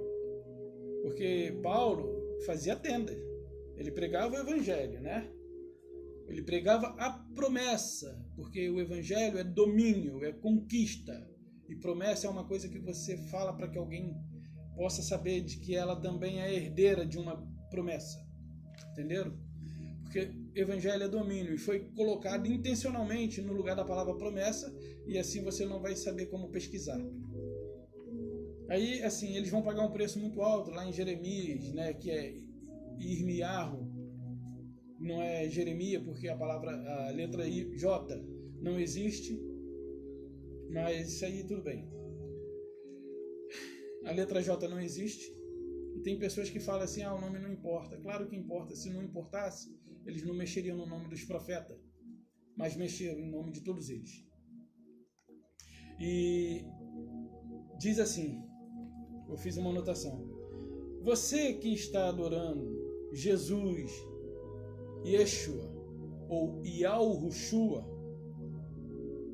Porque Paulo fazia tenda. Ele pregava o evangelho, né? Ele pregava a promessa, porque o evangelho é domínio, é conquista. E promessa é uma coisa que você fala para que alguém possa saber de que ela também é herdeira de uma promessa. Entenderam? Porque evangelho é domínio e foi colocado intencionalmente no lugar da palavra promessa, e assim você não vai saber como pesquisar. Aí, assim, eles vão pagar um preço muito alto lá em Jeremias, né, que é Irmiarro, não é Jeremias, porque a letra J não existe, mas isso aí tudo bem. A letra J não existe, tem pessoas que falam assim, o nome não importa. Claro que importa. Se não importasse, eles não mexeriam no nome dos profetas, mas mexeram em nome de todos eles. E diz assim, eu fiz uma anotação. Você que está adorando Jesus, Yeshua ou Yahushua,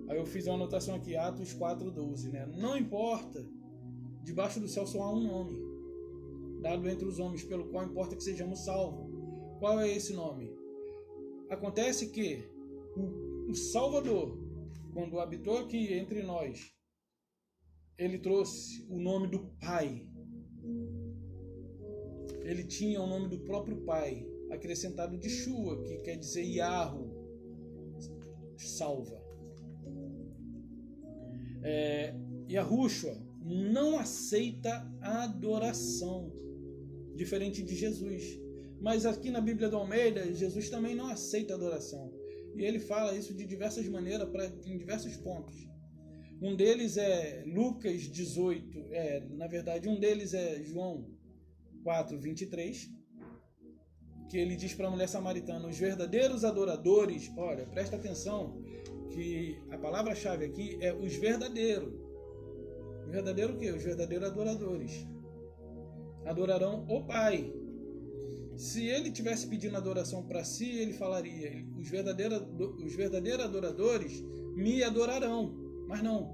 aí eu fiz uma anotação aqui, Atos 4:12, né? Não importa, debaixo do céu só há um nome, dado entre os homens, pelo qual importa que sejamos salvos. Qual é esse nome? Acontece que o Salvador, quando habitou aqui entre nós, ele trouxe o nome do Pai. Ele tinha o nome do próprio Pai, acrescentado de Shua, que quer dizer Yahu, salva. Yahushua não aceita adoração, diferente de Jesus. Mas aqui na Bíblia do Almeida, Jesus também não aceita adoração. E ele fala isso de diversas maneiras, em diversos pontos. Um deles é Lucas 18, na verdade, um deles é João 4:23, que ele diz para a mulher samaritana, os verdadeiros adoradores, olha, presta atenção, que a palavra-chave aqui é os verdadeiros. Verdadeiro o quê? Os verdadeiros adoradores adorarão o Pai. Se ele tivesse pedindo adoração para si, ele falaria, os verdadeiros adoradores me adorarão. Mas não,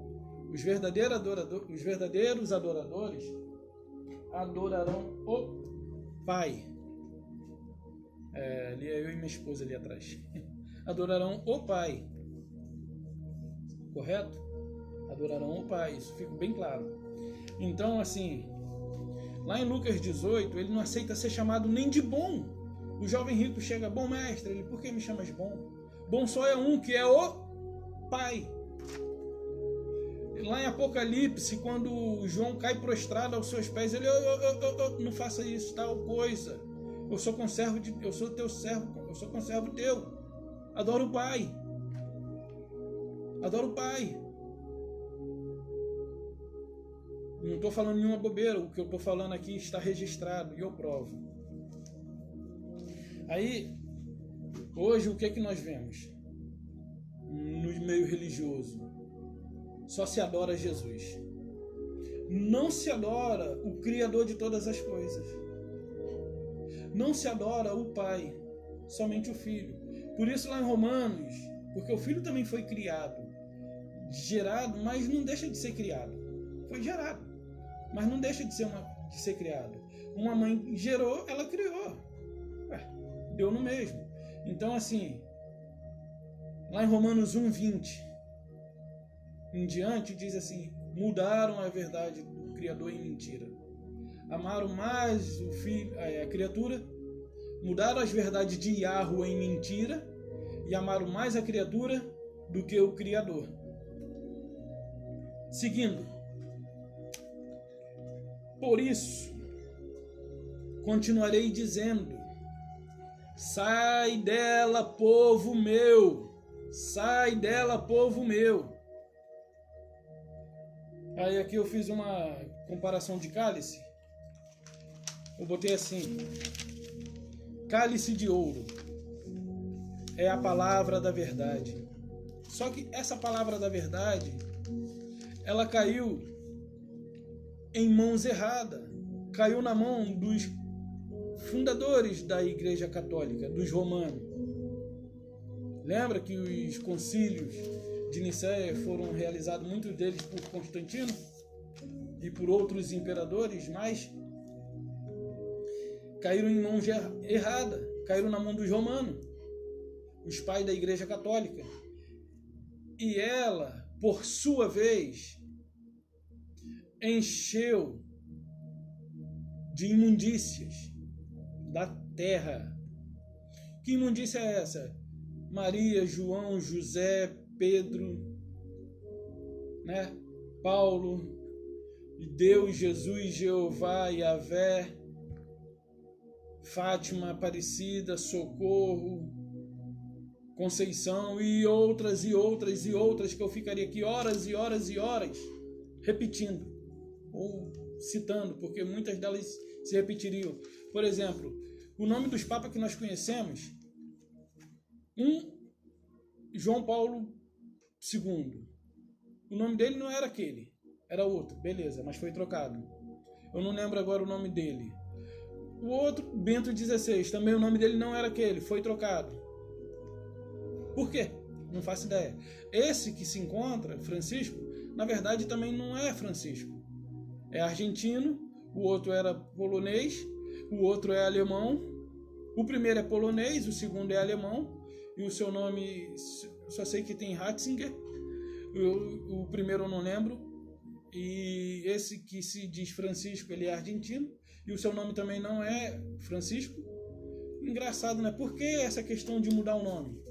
os verdadeiros adoradores adorarão o Pai. Ali é eu e minha esposa ali atrás. Adorarão o Pai. Correto? Adorarão o Pai, isso fica bem claro. Então, assim, lá em Lucas 18, ele não aceita ser chamado nem de bom. O jovem rico chega, bom mestre, ele, por que me chamas bom? Bom só é um, que é o Pai. Lá em Apocalipse, quando João cai prostrado aos seus pés, ele, não faça isso, tal coisa. Eu sou teu servo, eu sou conservo teu. Adoro o Pai. Adoro o Pai. Não estou falando nenhuma bobeira, o que eu estou falando aqui está registrado e eu provo. Aí, hoje o que é que nós vemos? No meio religioso, só se adora Jesus. Não se adora o Criador de todas as coisas. Não se adora o Pai, somente o Filho. Por isso lá em Romanos, porque o Filho também foi criado, gerado, mas não deixa de ser criado. Foi gerado, mas não deixa de ser criado. Uma mãe gerou, ela criou. Deu no mesmo. Então assim, lá em Romanos 1:20 em diante, diz assim, mudaram a verdade do Criador em mentira. Amaram mais o filho, a criatura, mudaram as verdades de Yahweh em mentira e amaram mais a criatura do que o Criador. Seguindo. Por isso, continuarei dizendo, sai dela, povo meu, sai dela, povo meu. Aí aqui eu fiz uma comparação de cálice. Eu botei assim, cálice de ouro é a palavra da verdade. Só que essa palavra da verdade, ela caiu em mãos erradas. Caiu na mão dos fundadores da Igreja Católica, dos romanos. Lembra que os concílios de Nicéia foram realizados, muitos deles por Constantino e por outros imperadores, mas caíram em mãos erradas, caíram na mão dos romanos, os pais da Igreja Católica. E ela, por sua vez, encheu de imundícias da terra. Que imundícia é essa? Maria, João, José, Pedro, né? Paulo, Deus, Jesus, Jeová, Yahvé, Fátima, Aparecida, Socorro, Conceição e outras e outras e outras que eu ficaria aqui horas e horas e horas repetindo ou citando, porque muitas delas se repetiriam. Por exemplo, o nome dos papas que nós conhecemos, João Paulo II. O nome dele não era aquele, era outro, beleza, mas foi trocado. Eu não lembro agora o nome dele. O outro, Bento XVI, também o nome dele não era aquele, foi trocado. Por quê? Não faço ideia. Esse que se encontra, Francisco, na verdade também não é Francisco. É argentino, o outro era polonês, o outro é alemão. O primeiro é polonês, o segundo é alemão. E o seu nome, só sei que tem Ratzinger. O primeiro eu não lembro. E esse que se diz Francisco, ele é argentino. E o seu nome também não é Francisco. Engraçado, né? Por que essa questão de mudar o nome?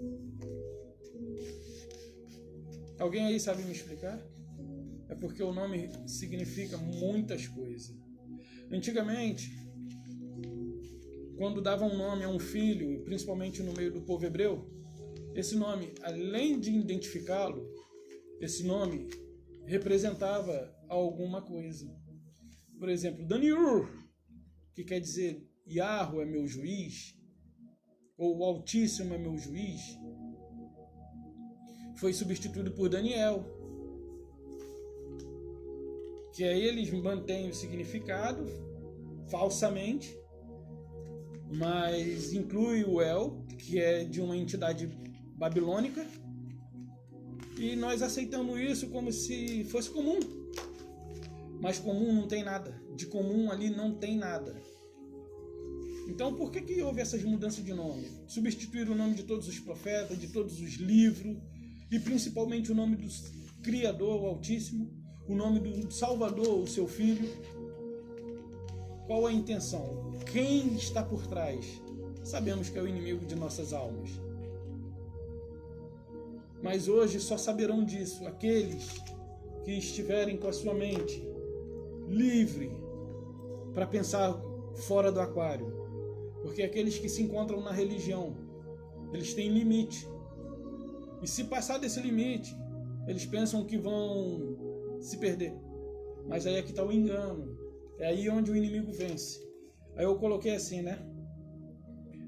Alguém aí sabe me explicar? É porque o nome significa muitas coisas. Antigamente, quando davam um nome a um filho, principalmente no meio do povo hebreu, esse nome, além de identificá-lo, esse nome representava alguma coisa. Por exemplo, Daniur, que quer dizer Yahweh é meu juiz, ou o Altíssimo é meu juiz, foi substituído por Daniel, que aí eles mantêm o significado falsamente, mas inclui o El, que é de uma entidade babilônica, e nós aceitamos isso como se fosse comum. Mas comum não tem nada. De comum ali não tem nada. Então por que houve essas mudanças de nome? Substituir o nome de todos os profetas, de todos os livros, e principalmente o nome do Criador, o Altíssimo, o nome do Salvador, o seu Filho. Qual a intenção? Quem está por trás? Sabemos que é o inimigo de nossas almas. Mas hoje só saberão disso aqueles que estiverem com a sua mente livre para pensar fora do aquário. Porque aqueles que se encontram na religião, eles têm limite. E se passar desse limite, eles pensam que vão se perder. Mas aí é que está o engano. É aí onde o inimigo vence. Aí eu coloquei assim, né?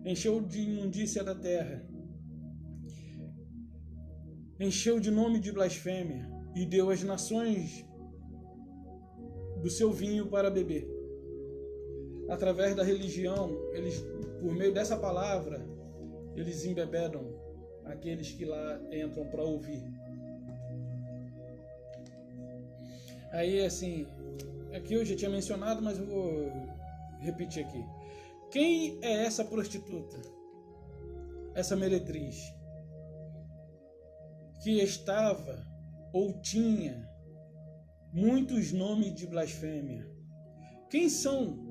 Encheu de imundícia da terra. Encheu de nome de blasfêmia. E deu às nações do seu vinho para beber. Através da religião, eles, por meio dessa palavra, eles embebedam aqueles que lá entram para ouvir. Aí, assim, aqui eu já tinha mencionado, mas eu vou repetir aqui. Quem é essa prostituta? Essa meretriz? Que estava ou tinha muitos nomes de blasfêmia. Quem são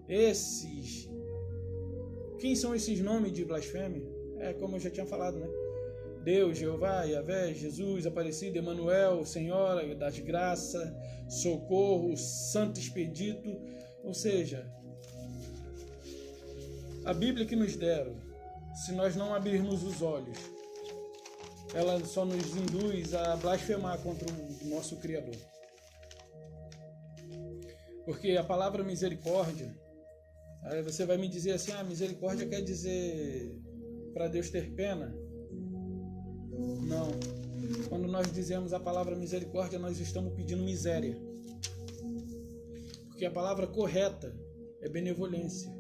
esses? Quem são esses nomes de blasfêmia? É como eu já tinha falado, né? Deus, Jeová, Yahvé, Jesus, Aparecido, Emanuel, Senhora das Graças, Socorro, Santo Expedito. Ou seja, a Bíblia que nos deram, se nós não abrirmos os olhos, ela só nos induz a blasfemar contra o nosso Criador. Porque a palavra misericórdia, aí você vai me dizer assim, misericórdia quer dizer para Deus ter pena? Não. Quando nós dizemos a palavra misericórdia, nós estamos pedindo miséria. Porque a palavra correta é benevolência.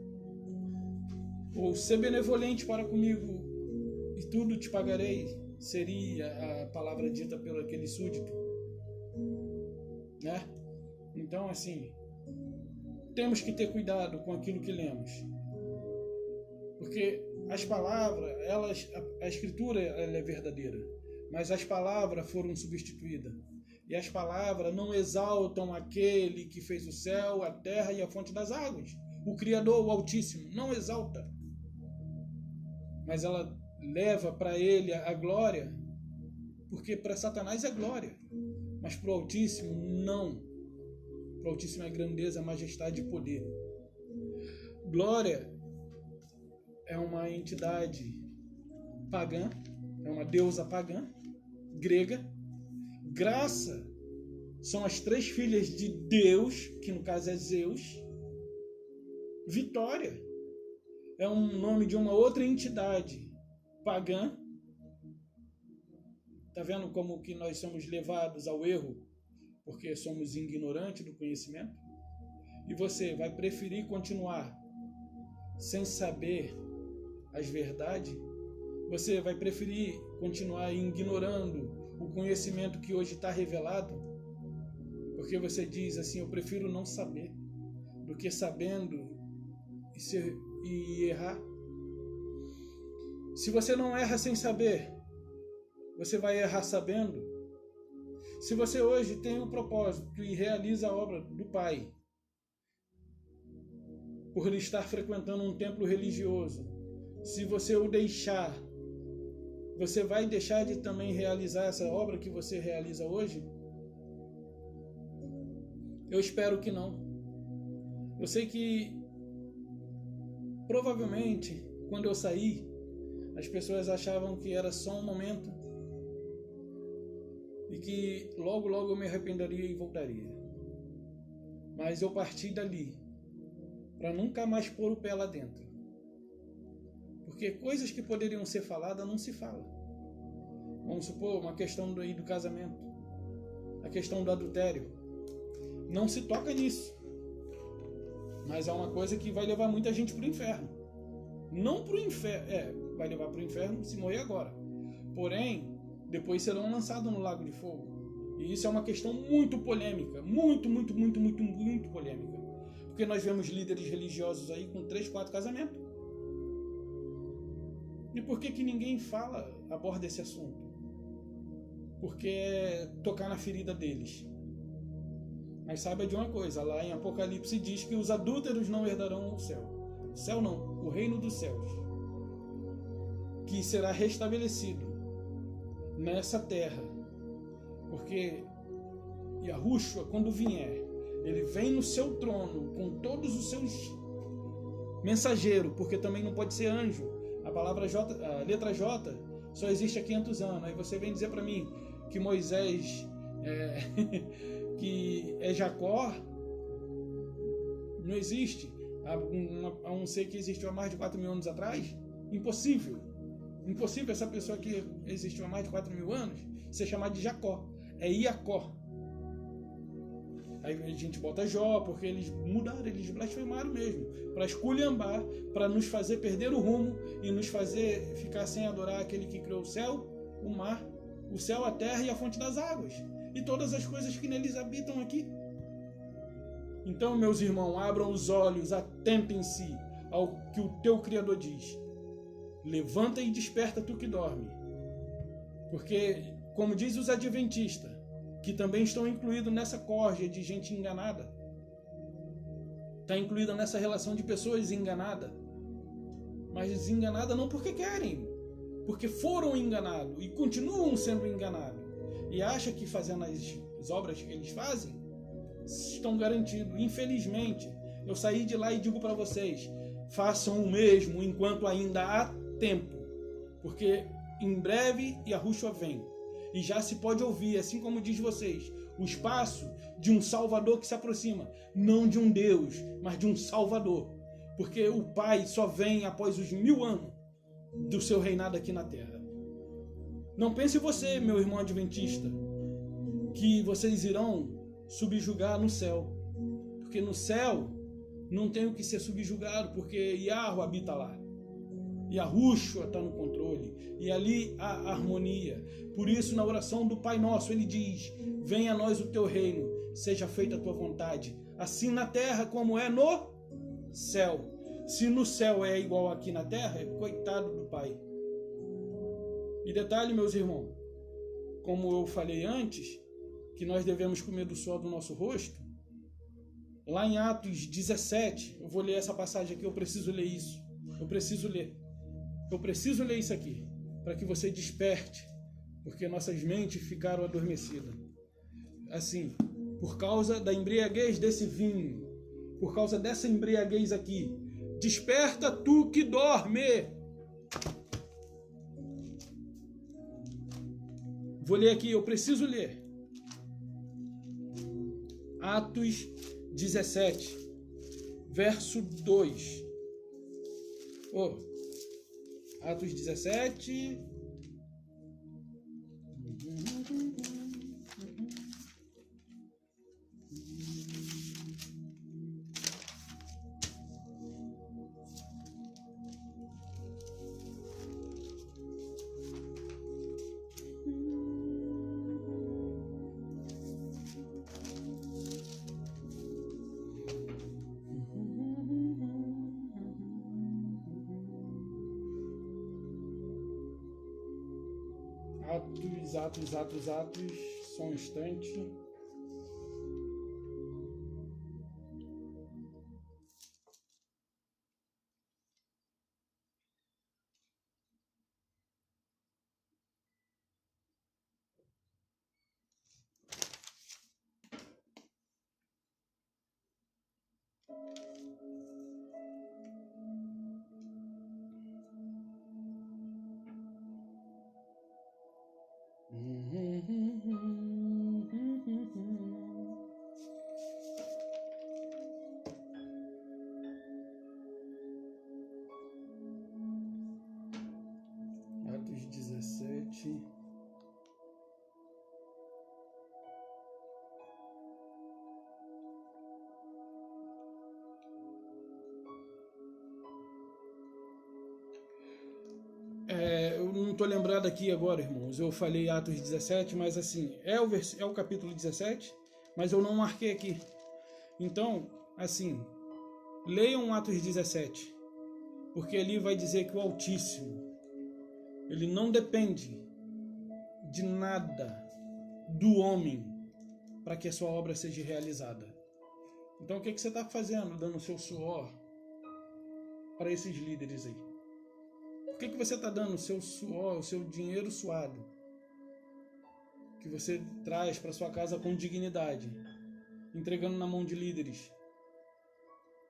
Ou ser benevolente para comigo e tudo te pagarei, seria a palavra dita pelo aquele súdito, né? Então, assim, temos que ter cuidado com aquilo que lemos, porque as palavras, a escritura ela é verdadeira, mas as palavras foram substituídas, e as palavras não exaltam aquele que fez o céu, a terra e a fonte das águas, o Criador, o Altíssimo, não exalta, mas ela leva para ele a glória, porque para Satanás é glória, mas para o Altíssimo não. Para o Altíssimo é grandeza, majestade e poder. Glória é uma entidade pagã, é uma deusa pagã, grega. Graça são as 3 filhas de Deus, que no caso é Zeus. Vitória é um nome de uma outra entidade pagã. Está vendo como que nós somos levados ao erro porque somos ignorantes do conhecimento? E você vai preferir continuar sem saber as verdades? Você vai preferir continuar ignorando o conhecimento que hoje está revelado? Porque você diz assim, eu prefiro não saber do que sabendo e errar. Se você não erra sem saber, você vai errar sabendo. Se você hoje tem um propósito e realiza a obra do Pai, por estar frequentando um templo religioso, se você o deixar, você vai deixar de também realizar essa obra que você realiza hoje? Eu espero que não. Eu sei que provavelmente quando eu saí, as pessoas achavam que era só um momento e que logo eu me arrependeria e voltaria. Mas eu parti dali para nunca mais pôr o pé lá dentro. Porque coisas que poderiam ser faladas não se fala. Vamos supor uma questão do casamento, a questão do adultério. Não se toca nisso. Mas é uma coisa que vai levar muita gente para o inferno. Não para o inferno, vai levar para o inferno se morrer agora. Porém, depois serão lançados no lago de fogo. E isso é uma questão muito polêmica. Muito polêmica. Porque nós vemos líderes religiosos aí com 3, 4 casamentos. E por que ninguém aborda esse assunto? Porque é tocar na ferida deles. Mas saiba de uma coisa, lá em Apocalipse diz que os adúlteros não herdarão o céu. O céu não, o reino dos céus. Que será restabelecido nessa terra. Porque Yahushua, quando vier, ele vem no seu trono com todos os seus mensageiros, porque também não pode ser anjo. A palavra J, a letra J só existe há 500 anos. Aí você vem dizer para mim que Moisés que é Jacó, não existe, a não ser que existiu há mais de 4.000 anos atrás. Impossível essa pessoa que existiu há mais de 4.000 anos ser chamada de Jacó, é Iacó. Aí a gente bota Jó, porque eles mudaram, eles blasfemaram mesmo, para esculhambar, para nos fazer perder o rumo e nos fazer ficar sem adorar aquele que criou o céu, o mar, o céu, a terra e a fonte das águas, e todas as coisas que neles habitam aqui. Então, meus irmãos, abram os olhos, atentem-se ao que o teu Criador diz. Levanta e desperta tu que dorme. Porque, como diz os adventistas, que também estão incluídos nessa corja de gente enganada, está incluída nessa relação de pessoas enganadas, mas enganadas não porque querem, porque foram enganados e continuam sendo enganados, e acham que fazendo as obras que eles fazem estão garantidos. Infelizmente, eu saí de lá e digo para vocês, façam o mesmo enquanto ainda há tempo, porque em breve Yahushua vem. E já se pode ouvir, assim como diz vocês, o espaço de um Salvador que se aproxima. Não de um Deus, mas de um Salvador. Porque o Pai só vem após os 1000 anos do seu reinado aqui na Terra. Não pense você, meu irmão adventista, que vocês irão subjugar no céu. Porque no céu não tem o que ser subjugado, porque Yahweh habita lá. Yahushua está no controle, e ali há harmonia. Por isso, na oração do Pai Nosso, ele diz: venha a nós o teu reino, seja feita a tua vontade, assim na terra como é no céu. Se no céu é igual aqui na terra, coitado do Pai. E detalhe, meus irmãos, como eu falei antes, que nós devemos comer do suor do nosso rosto, lá em Atos 17, eu vou ler essa passagem aqui, eu preciso ler isso. Eu preciso ler isso aqui, para que você desperte, porque nossas mentes ficaram adormecidas. Assim, por causa da embriaguez desse vinho, por causa dessa embriaguez aqui, desperta tu que dorme. Vou ler aqui, eu preciso ler. Atos 17, verso 2. Atos 17. Atos, só um instante. Atos 17. Eu não estou lembrado aqui agora, irmãos. Eu falei Atos 17, mas assim, é o capítulo 17, mas eu não marquei aqui. Então, assim, leiam Atos 17, porque ali vai dizer que o Altíssimo, ele não depende de nada do homem para que a sua obra seja realizada. Então, o que você está fazendo, dando o seu suor para esses líderes aí? Por que você está dando o seu suor, o seu dinheiro suado, que você traz para sua casa com dignidade, entregando na mão de líderes?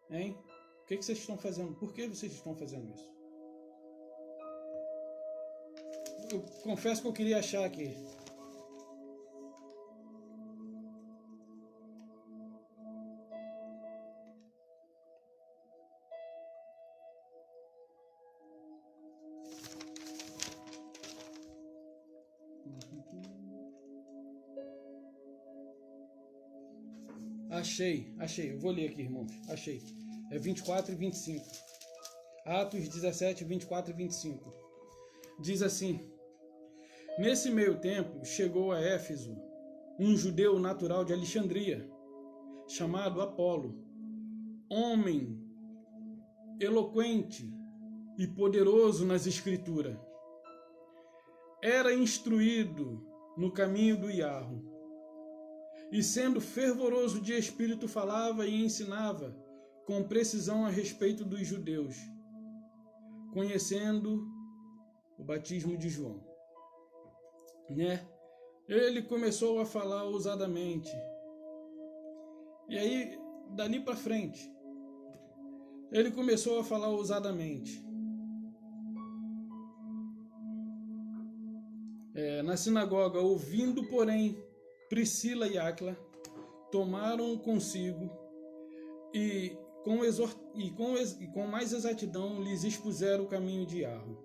Hein? O que vocês estão fazendo? Por que vocês estão fazendo isso? Eu confesso que eu queria achar aqui. Achei. Eu vou ler aqui, irmãos. Achei. É 24 e 25. Atos 17, 24 e 25. Diz assim: nesse meio tempo, chegou a Éfeso um judeu natural de Alexandria, chamado Apolo, homem eloquente e poderoso nas escrituras. Era instruído no caminho do Iarro, e sendo fervoroso de espírito falava e ensinava com precisão a respeito dos judeus, conhecendo o batismo de João. Ele começou a falar ousadamente. E aí, dali para frente, ele começou a falar ousadamente. Na sinagoga, ouvindo, porém, Priscila e Áquila, tomaram consigo e com mais exatidão lhes expuseram o caminho de Iarro.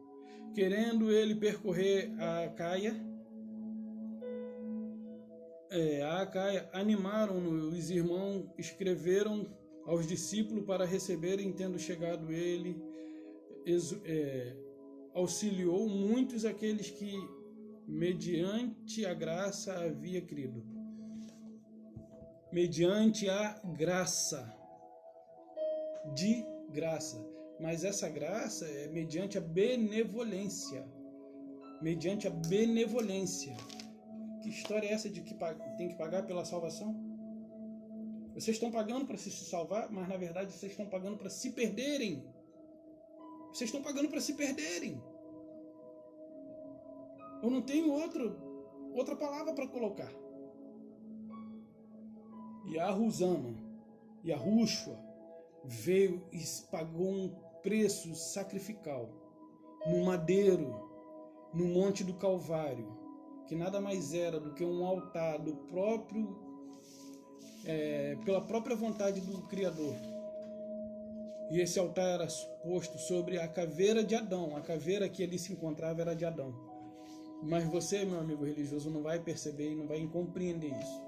Querendo ele percorrer a Acaia, animaram-no os irmãos, escreveram aos discípulos para receberem, tendo chegado ele, auxiliou muitos aqueles que mediante a graça havia crido. Mediante a graça. De graça. Mas essa graça é mediante a benevolência. Mediante a benevolência. Que história é essa de que tem que pagar pela salvação? Vocês estão pagando para se salvar, mas na verdade vocês estão pagando para se perderem. Vocês estão pagando para se perderem. Eu não tenho outra palavra para colocar. Yahushua veio e pagou um preço sacrificial no madeiro, no Monte do Calvário, que nada mais era do que um altar do próprio pela própria vontade do Criador. E esse altar era posto sobre a caveira de Adão. A caveira que ele se encontrava era de Adão. Mas você, meu amigo religioso, não vai perceber e não vai compreender isso.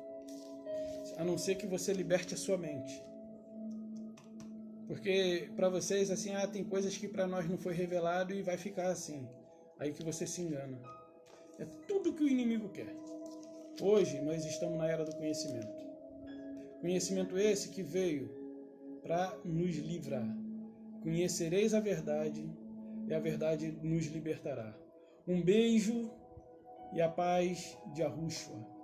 A não ser que você liberte a sua mente. Porque para vocês, assim, tem coisas que para nós não foi revelado e vai ficar assim. Aí que você se engana. É tudo que o inimigo quer. Hoje nós estamos na era do conhecimento. Conhecimento esse que veio para nos livrar. Conhecereis a verdade e a verdade nos libertará. Um beijo e a paz de Yahushua.